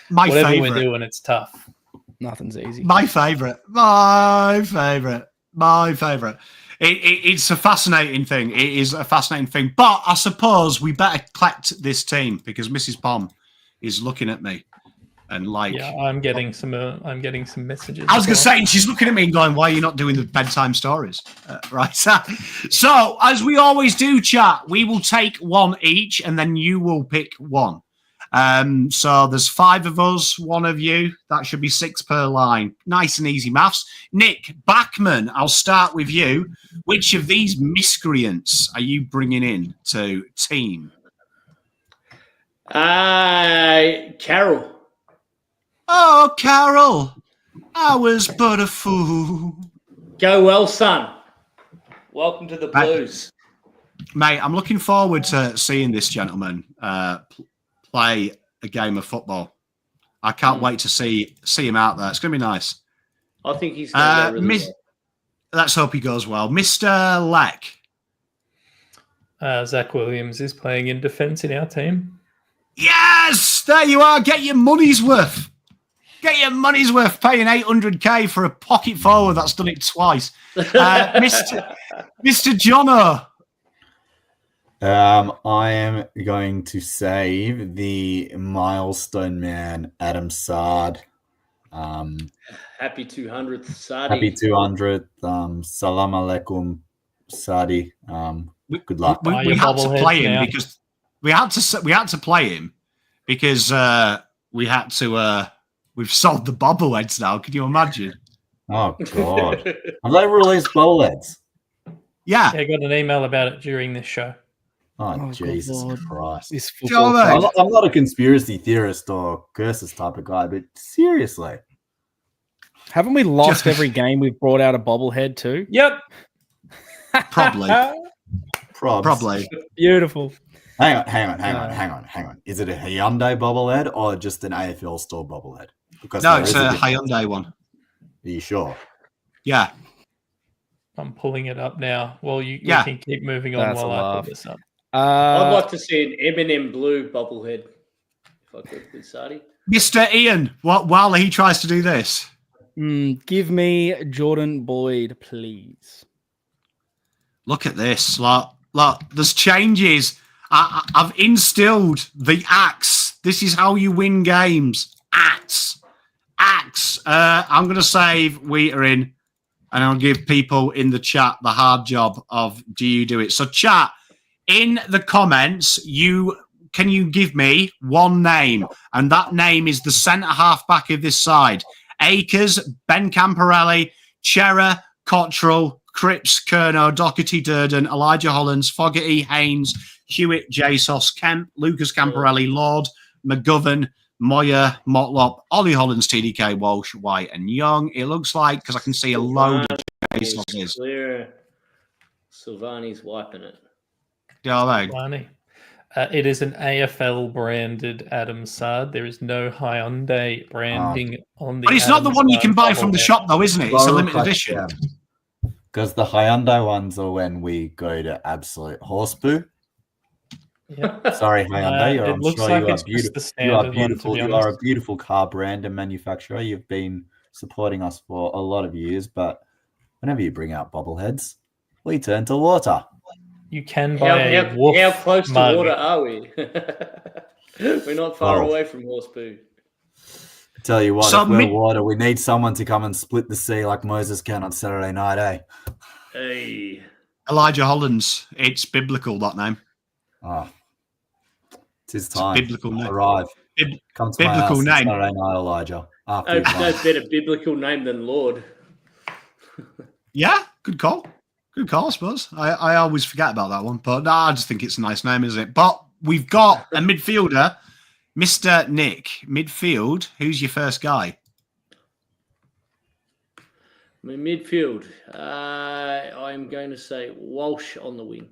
like, whatever we're doing, it's tough. Nothing's easy. My favourite. It's a fascinating thing. It is a fascinating thing. But I suppose we better collect this team because Mrs. Pom is looking at me. And I'm getting some messages. I was going to say, she's looking at me and going, "Why are you not doing the bedtime stories?" Right. So, as we always do, chat, we will take one each, and then you will pick one. So there's 5 of us, 1 of you. That should be 6 per line. Nice and easy maths. Nick Backman, I'll start with you. Which of these miscreants are you bringing in to team? Carol. Oh, Carol, I was but a fool. Go well, son. Welcome to the Blues. Mate, I'm looking forward to seeing this gentleman play a game of football. I can't wait to see him out there. It's going to be nice. I think he's going to go really well. Let's hope he goes well. Mr. Leck. Zach Williams is playing in defence in our team. Yes, there you are. Get your money's worth. Get your money's worth paying $800K for a pocket forward that's done it twice. Mr. Jono. I am going to save the milestone man, Adam Sard. Happy 200th, Sadi. Happy 200th. Salam alaikum, Sadi. Good luck. We had to play him because we had to play him because we had to. We've sold the bobbleheads now. Can you imagine? Oh God! Have they released bobbleheads? Yeah. I got an email about it during this show. Oh, Jesus Christ! I'm not a conspiracy theorist or curses type of guy, but seriously, haven't we lost every game we've brought out a bobblehead too? Yep. Probably. Probably. Beautiful. Hang on. Is it a Hyundai bobblehead or just an AFL store bobblehead? Because no, it's a Hyundai one. Are you sure? Yeah. I'm pulling it up now. Well, you can keep moving on while I pull this up. I'd like to see an M&M blue bobblehead. If I could, with Sadi. Mr. Ian, while he tries to do this. Give me Jordan Boyd, please. Look at this. Look, there's changes. I've instilled the axe. This is how you win games. Axe. I'm going to save Wheater-in, and I'll give people in the chat the hard job of do you do it. So chat, in the comments, can you give me one name? And that name is the centre half back of this side. Akers, Ben Camporelli, Chera, Cottrell, Cripps, Kerno, Docherty, Durden, Elijah Hollands, Fogarty, Haynes, Hewitt, JSOS, Kemp, Lucas Camporelli, Lord, McGovern, Moir, Motlop, Ollie Hollands, TDK, Walsh, White, and Young. It looks like, because I can see a load of JSOSs. Clear. Silvani's wiping it. Silvani. It is an AFL branded Adam Sard. There is no Hyundai branding on the. But it's not the one you can buy from the shop, though, isn't it? It's a limited edition. Because the Hyundai ones are when we go to absolute horse poo. Yeah. Sorry, Hyundai. I'm sure like you are beautiful. You are beautiful. You are a beautiful car brand and manufacturer. You've been supporting us for a lot of years, but whenever you bring out bobbleheads, we turn to water. You can buy how close to water are we? We're not far away from horse poo. Tell you what, if we're water, we need someone to come and split the sea like Moses can on Saturday night, eh? Hey. Elijah Hollands. It's biblical, that name. Oh. It's his time. It's biblical name. Arrive. Come to biblical my house name. Saturday night, Elijah. No better biblical name than Lord. Yeah, good call. Good call, I suppose. I always forget about that one, but I just think it's a nice name, isn't it? But we've got a midfielder, Mr. Nick. Midfield, who's your first guy? My midfield, I'm going to say Walsh on the wing.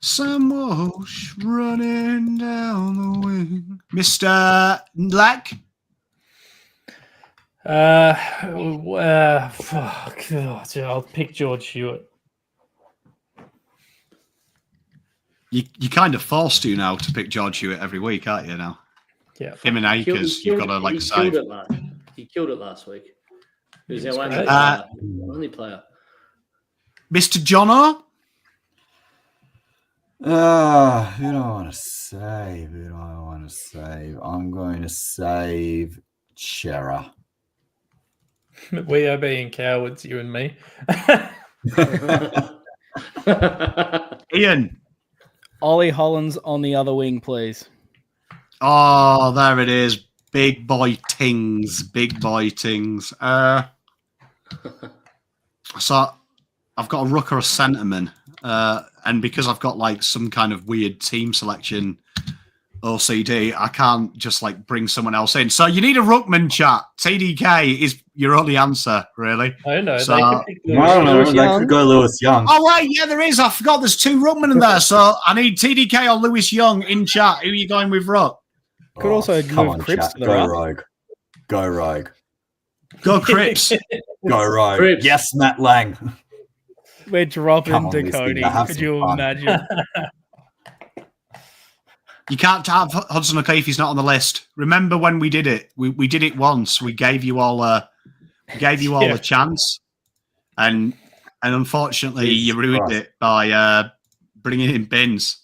Sam Walsh running down the wing. Mr. Leck? Fuck. God, I'll pick George Hewitt. You kind of forced to now to pick George Hewitt every week, aren't you now? Yeah. Him and Akers, you've got to like save. He killed it last week. He was our only player. Mr. Jono? Who do I want to save? Who do I want to save? I'm going to save Chera. We are being cowards, you and me. Ian? Ollie Hollands on the other wing, please. Oh, there it is. Big boy tings. Big boy tings. So I've got a ruck or a centreman. And because I've got like some kind of weird team selection OCD, I can't just like bring someone else in. So you need a ruckman, chat. TDK is your only answer, really. Oh, no. So, They can pick No, they could go Lewis Young. Oh, wait, yeah, there is. I forgot there's two ruckmen in there. So I need TDK or Lewis Young in chat. Who are you going with, ruck? Could also come move on, Cripps chat. to the Go ruck. Rogue. Go Rogue. Go Cripps. Go Rogue. Cripps. Yes, Matt Lang. We're dropping Come on, Misty, Docherty. have Could some you fun. imagine? You can't have Hudson O'Keefe's not on the list. Remember when we did it? We did it once. We gave you all a chance, and unfortunately you ruined it by bringing in Bins.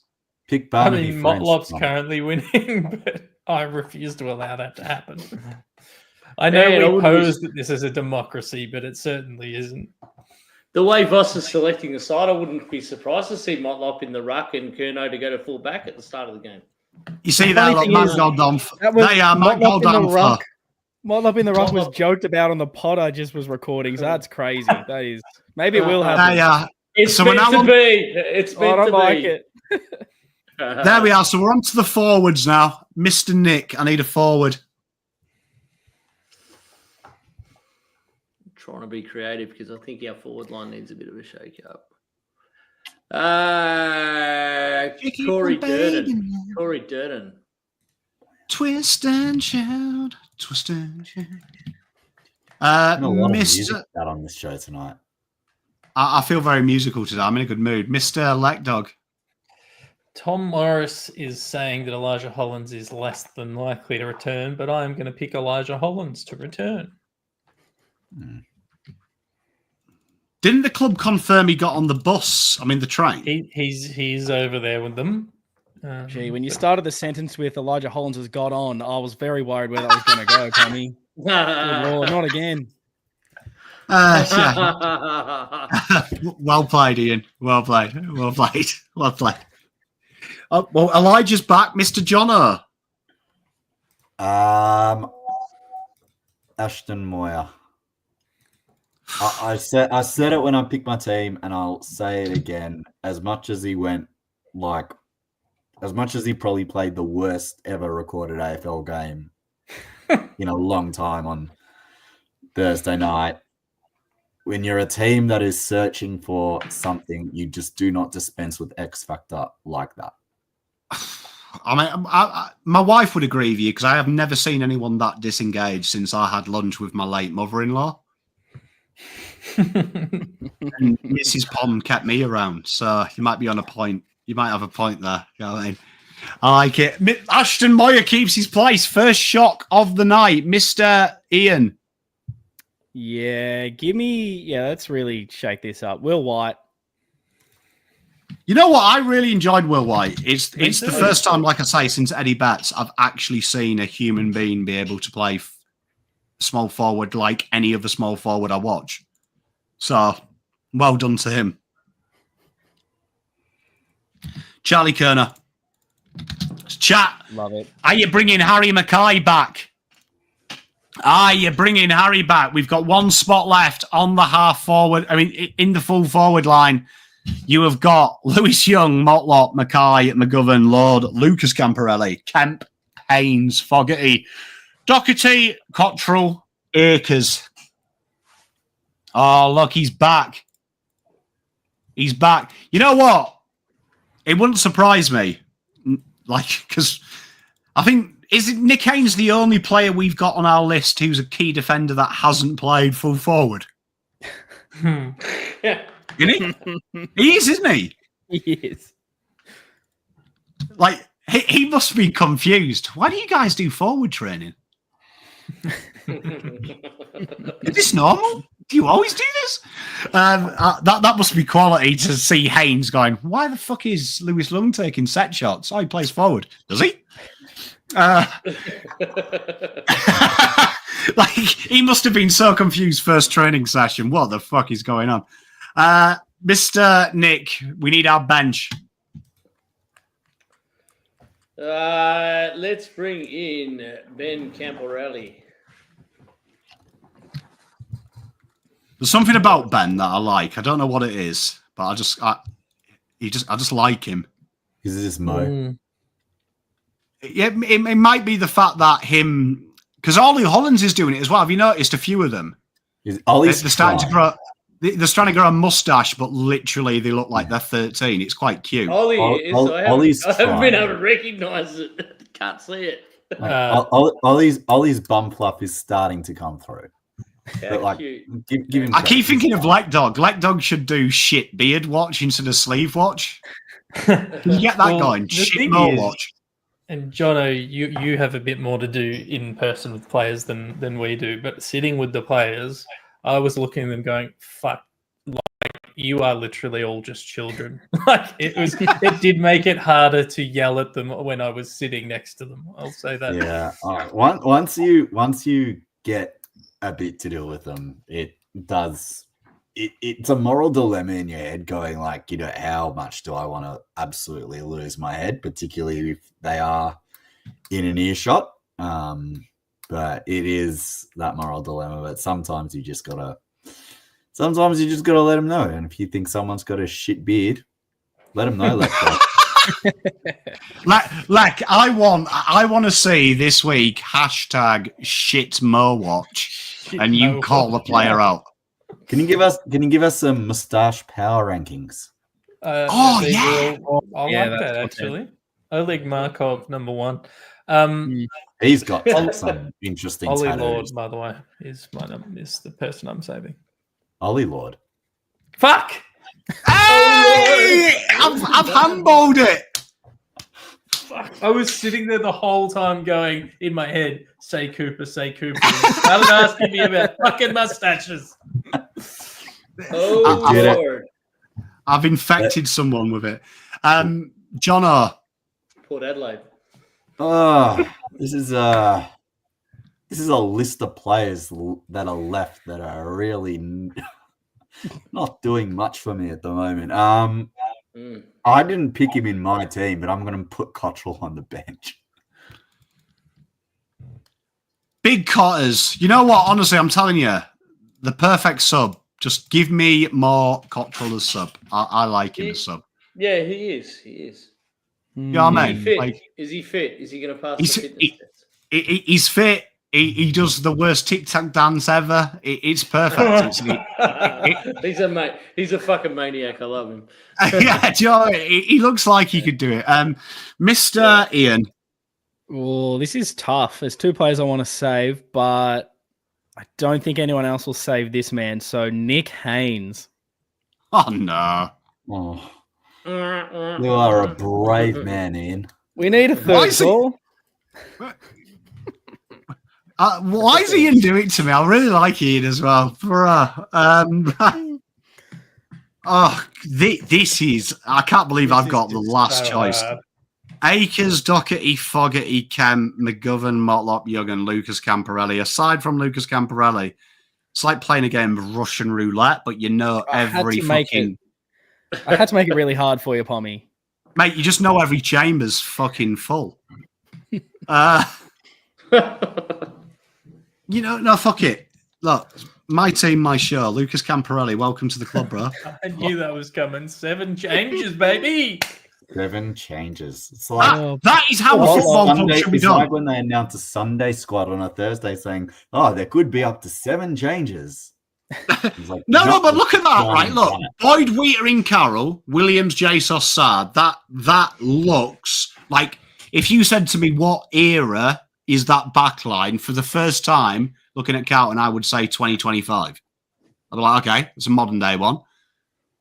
Pick I Barnaby mean, French. Motlop's currently winning, but I refuse to allow that to happen. I know we pose that this is a democracy, but it certainly isn't. The way Voss is selecting the side, I wouldn't be surprised to see Motlop in the ruck and Curnow to go to full back at the start of the game. You see The that, funny like, thing man is, got done. that was They are man got Motlop in the done for. ruck. Motlop in the ruck was Motlop. joked about on the pod I just was recording, so that's crazy. That is, maybe it will happen. They are. It's So we're meant now to on- be. It's I meant don't to like be. it. There we are. So we're on to the forwards now. Mr. Nick, I need a forward. Trying to be creative because I think our forward line needs a bit of a shake up. Corey Durden. Corey Durden. Twist and shout. Twist and shout. A lot of music Mr. out on this show tonight. I feel very musical today. I'm in a good mood. Mr. Lackdog. Tom Morris is saying that Elijah Hollands is less than likely to return, but I'm going to pick Elijah Hollands to return. Didn't the club confirm he got on the bus? I mean, the train. He's over there with them. Gee, when you started the sentence with Elijah Hollands has got on, I was very worried where that was going to go, Pommy. Good Lord, not again. Yeah. Well played, Ian. Well played. Well played. Well played. Well, Elijah's back. Mr. Jono. Ashton Moir. I said it when I picked my team, and I'll say it again. As much as he probably played the worst ever recorded AFL game in a long time on Thursday night, when you're a team that is searching for something, you just do not dispense with X Factor like that. I mean, my wife would agree with you because I have never seen anyone that disengaged since I had lunch with my late mother-in-law. And Mrs. Pom kept me around, so you might be on a point. You might have a point there. You know what I mean? I like it. Ashton Moir keeps his place. First shock of the night, Mr. Ian. Yeah, let's really shake this up. Will White. You know what? I really enjoyed Will White. It's the first time, like I say, since Eddie Betts, I've actually seen a human being be able to play small forward like any other small forward I watch. So, well done to him. Charlie Kerner. Chat. Love it. Are you bringing Harry Mackay back? Are you bringing Harry back? We've got one spot left on the half forward. I mean, in the full forward line, you have got Lewis Young, Motlop, Mackay, McGovern, Lord, Lucas Camporelli, Kemp, Haynes, Fogarty, Docherty, Cottrell, Akers. Oh, look, he's back. He's back. You know what? it wouldn't surprise me. Like, because I think, is it Nick Haynes the only player we've got on our list who's a key defender that hasn't played full forward? Isn't he? He is, isn't he? He is. Like, he must be confused. Why do you guys do forward training? Is this normal? Do you always do this? That must be quality to see Haynes going, why the fuck is Lewis Lung taking set shots? Oh, he plays forward. Does he? Like, he must have been so confused first training session. What the fuck is going on? Mr. Nick, we need our bench. Let's bring in Ben Camporelli. There's something about Ben that I like. I don't know what it is, but I just like him. Is this Mo? Yeah, it might be the fact that him, because Ollie Hollins is doing it as well. Have you noticed a few of them? They're starting to grow. They're starting to grow a mustache, but literally they look like they're 13. It's quite cute. Ollie is. I haven't been able to recognise it. Can't see it. Ollie's bum fluff is starting to come through. But like, give him. I keep thinking of Black Dog. Black Dog should do shit beard watch instead of sleeve watch. Can you get that going? Shit more watch. And Jono, you have a bit more to do in person with players than we do. But sitting with the players, I was looking at them going, "Fuck, like you are literally all just children." Like it did make it harder to yell at them when I was sitting next to them. I'll say that. Yeah. Once you get a bit to deal with them, it does. It's a moral dilemma in your head going like, you know, how much do I want to absolutely lose my head, particularly if they are in an earshot. But it is that moral dilemma. But sometimes you just gotta let them know. And if you think someone's got a shit beard, let them know. Like I want to see this week #shit Mo watch, and you call the player out. Can you give us some mustache power rankings? Yeah, I like that actually. Oleg Markov #1. He's got some interesting. Ollie tattoos. Lord, by the way, is the person I'm saving. Ollie Lord. Fuck! Hey! I've handballed it. Fuck. I was sitting there the whole time going in my head, say Cooper, say Cooper. I was asking me about fucking mustaches. Oh, Lord. I've infected someone with it. Jono. Port Adelaide. Oh, this is a list of players that are left that are really not doing much for me at the moment. I didn't pick him in my team, but I'm going to put Cottrell on the bench. Big Cotters. You know what? Honestly, I'm telling you, the perfect sub. Just give me more Cottrell as sub. I like him as sub. Yeah, he is. He is. Yeah, man. Is he fit? Is he fit? Is he going to pass the fitness test? He's fit. He does the worst tic-tac dance ever. It's perfect. He's a mate. He's a fucking maniac. I love him. Yeah, Joe, he looks like he could do it. Mr. Ian. Oh, this is tough. There's two players I want to save, but I don't think anyone else will save this man. So Nick Haynes. Oh, no. Oh. You are a brave man, Ian. We need a third goal. Why is Ian doing it to me? I really like Ian as well. This is... I can't believe I've got the last choice. Akers, Docherty, Fogarty, Kemp, McGovern, Motlop, Young, and Lucas Camporelli. Aside from Lucas Camporelli, it's like playing a game of Russian roulette, but you know every fucking... I had to make it really hard for you, Pommy. Mate, you just know every chamber's fucking full. You know, no, fuck it. Look, my team, my show. Lucas Camporelli, welcome to the club, bro. I knew that was coming. 7 changes, baby. 7 changes. It's like that is how a football club should be done. Like when they announce a Sunday squad on a Thursday saying, "Oh, there could be up to 7 changes." Like, No, but look at that, right? Look, Boyd, Wheater, Carroll, Williams, Jesus, Sard. That looks like, if you said to me what era is that backline for the first time looking at Carlton, I would say 2025. I'd be like, okay, it's a modern day one.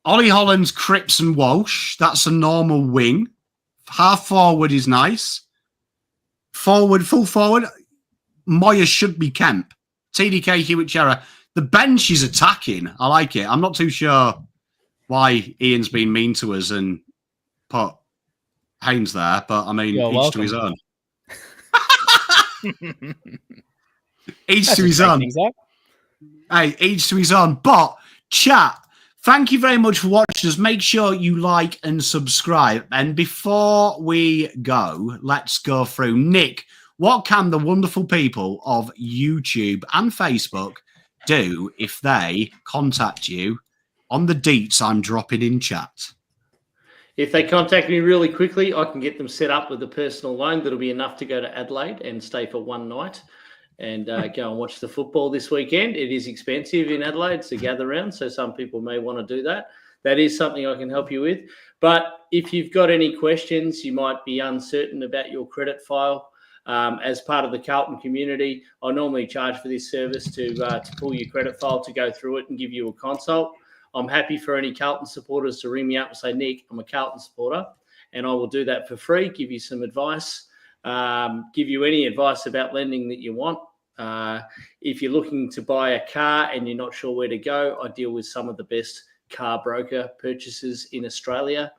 Ollie Holland's Cripps and Walsh. That's a normal wing. Half forward is nice. Forward, full forward. Moir should be Kemp. TDK, Hewitt, Chera. The bench is attacking. I like it. I'm not too sure why Ian's been mean to us and put Haynes there, but I mean, each to his own. Each to his own. Hey, each to his own. But chat, thank you very much for watching us. Make sure you like and subscribe. And before we go, let's go through. Nick, what can the wonderful people of YouTube and Facebook do if they contact you on the deets I'm dropping in chat? If they contact me really quickly, I can get them set up with a personal loan that'll be enough to go to Adelaide and stay for one night and go and watch the football this weekend. It is expensive in Adelaide to gather around, so some people may want to do that. That is something I can help you with. But if you've got any questions, you might be uncertain about your credit file. As part of the Carlton community, I normally charge for this service to pull your credit file, to go through it and give you a consult. I'm happy for any Carlton supporters to ring me up and say, Nick, I'm a Carlton supporter, and I will do that for free, give you some advice, give you any advice about lending that you want. If you're looking to buy a car and you're not sure where to go, I deal with some of the best car broker purchasers in Australia.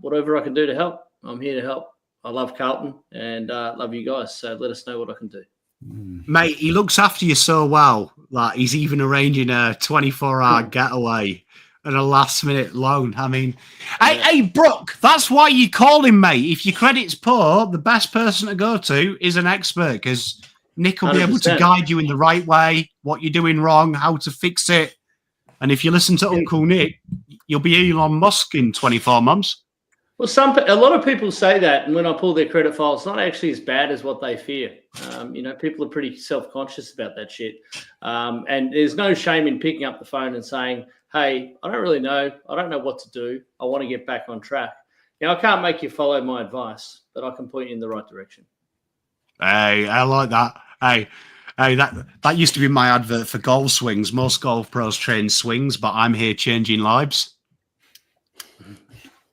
Whatever I can do to help, I'm here to help. I love Carlton and love you guys. So let us know what I can do. Mate, he looks after you so well. Like, he's even arranging a 24-hour getaway and a last-minute loan. I mean, hey, Brooke, that's why you call him, mate. If your credit's poor, the best person to go to is an expert, because Nick will be 100%. Able to guide you in the right way, what you're doing wrong, how to fix it. And if you listen to Uncle Nick, you'll be Elon Musk in 24 months. Well, a lot of people say that, and when I pull their credit file, it's not actually as bad as what they fear. People are pretty self-conscious about that shit. And there's no shame in picking up the phone and saying, hey, I don't really know. I don't know what to do. I want to get back on track. Now, I can't make you follow my advice, but I can point you in the right direction. Hey, I like that. Hey, that used to be my advert for golf swings. Most golf pros train swings, but I'm here changing lives.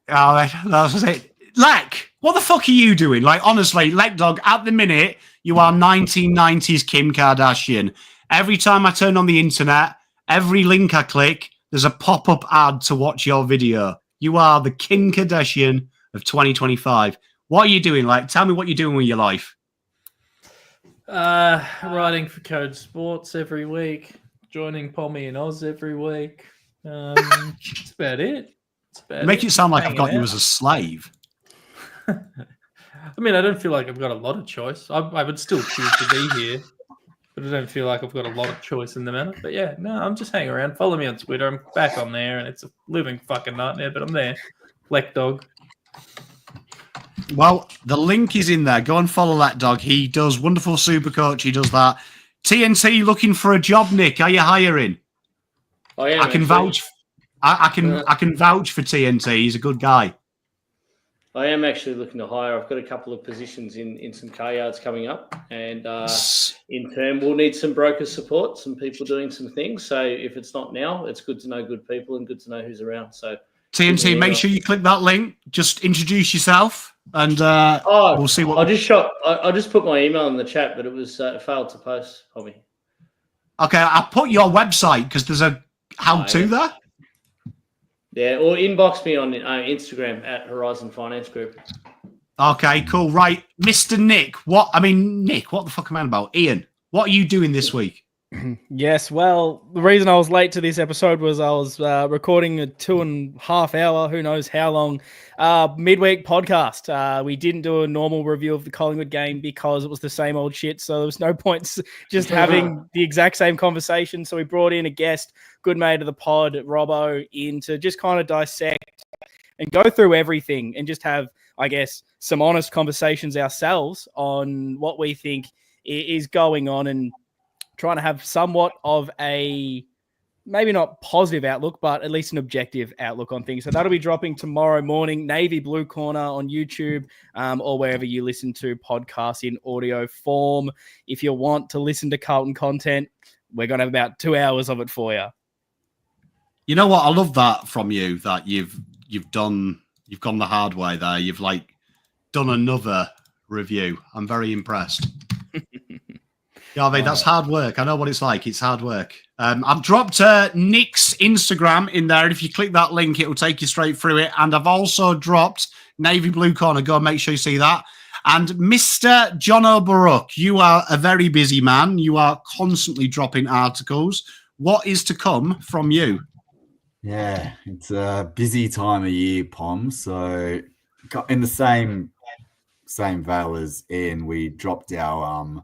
Oh, that was it. Lek, what the fuck are you doing? Like, honestly, Lek Dog, at the minute, you are 1990s Kim Kardashian. Every time I turn on the internet, every link I click, there's a pop-up ad to watch your video. You are the Kim Kardashian of 2025. What are you doing, Lek? Tell me what you're doing with your life. Writing for Code Sports every week, joining Pommyinoz every week. That's about it. Make it sound like I've got you as a slave. I mean, I don't feel like I've got a lot of choice. I would still choose to be here, but I don't feel like I've got a lot of choice in the matter. But yeah, no, I'm just hanging around. Follow me on Twitter. I'm back on there, and it's a living fucking nightmare, but I'm there. Black Dog. Well, the link is in there. Go and follow that dog. He does wonderful super coach. He does that. TNT looking for a job, Nick. Are you hiring? I am. I can vouch. I can vouch for TNT. He's a good guy. I am actually looking to hire. I've got a couple of positions in some car yards coming up, and in turn, we'll need some broker support, some people doing some things. So if it's not now, it's good to know good people and good to know who's around. So TNT, make sure you click that link. Just introduce yourself, and we'll see what. I just put my email in the chat, but it was failed to post. Pommy. Okay, I'll put your website because there's a how-to there. Yeah, or inbox me on Instagram at Horizon Finance Group. Okay, cool. Right, Mr. Nick. Nick, what the fuck am I on about? Ian, what are you doing this week? Yes, well, the reason I was late to this episode was I was recording a 2.5 hour, who knows how long, midweek podcast. We didn't do a normal review of the Collingwood game because it was the same old shit, so there was no point just having the exact same conversation. So we brought in a guest, good mate of the pod, Robbo, in to just kind of dissect and go through everything and just have, I guess, some honest conversations ourselves on what we think is going on and trying to have somewhat of a maybe not positive outlook, but at least an objective outlook on things. So that'll be dropping tomorrow morning, Navy Blue Corner on YouTube, or wherever you listen to podcasts in audio form. If you want to listen to Carlton content, we're going to have about 2 hours of it for you. You know what? I love that from you, that you've gone the hard way there. You've done another review. I'm very impressed. Yeah, I mean, that's hard work. I know what it's like. It's hard work. I've dropped Nick's Instagram in there. If you click that link, it will take you straight through it. And I've also dropped Navy Blue Corner. Go and make sure you see that. And Mr. Jono Baruch, you are a very busy man. You are constantly dropping articles. What is to come from you? Yeah, it's a busy time of year, Pom. So in the same veil as Ian, we dropped our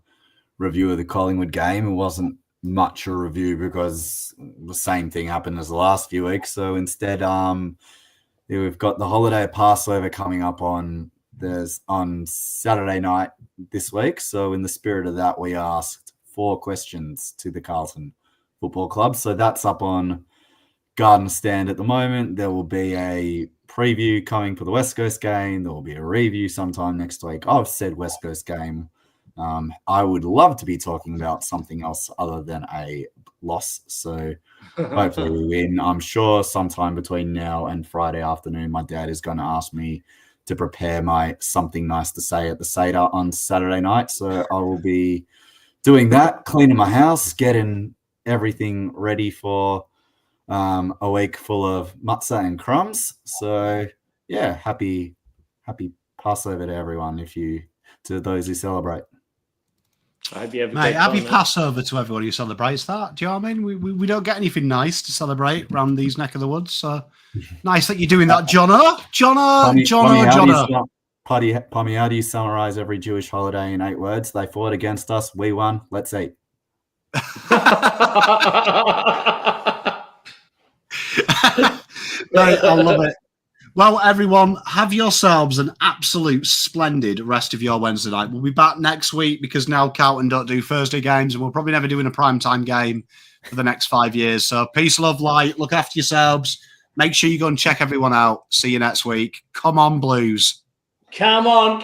review of the Collingwood game. It wasn't much a review because the same thing happened as the last few weeks. So instead, we've got the holiday Passover coming up on Saturday night this week. So in the spirit of that, we asked 4 questions to the Carlton Football Club. So that's up on Garden Stand at the moment. There will be a preview coming for the West Coast game. There will be a review sometime next week. I've said West Coast game. I would love to be talking about something else other than a loss. So hopefully we win. I'm sure sometime between now and Friday afternoon, my dad is going to ask me to prepare my something nice to say at the Seder on Saturday night. So I will be doing that, cleaning my house, getting everything ready for a week full of matzah and crumbs. So yeah, happy Passover to everyone, to those who celebrate. I hope you have a Mate, great happy time, Passover to everybody who celebrates that. Do you know what I mean? We don't get anything nice to celebrate around these neck of the woods. So nice that you're doing that, Jono. Pommy, how do you summarize every Jewish holiday in 8 words? They fought against us. We won. Let's eat. Mate, I love it. Well, everyone, have yourselves an absolute splendid rest of your Wednesday night. We'll be back next week because now Carlton don't do Thursday games, and we're probably never doing a primetime game for the next 5 years. So peace, love, light. Look after yourselves. Make sure you go and check everyone out. See you next week. Come on, Blues. Come on,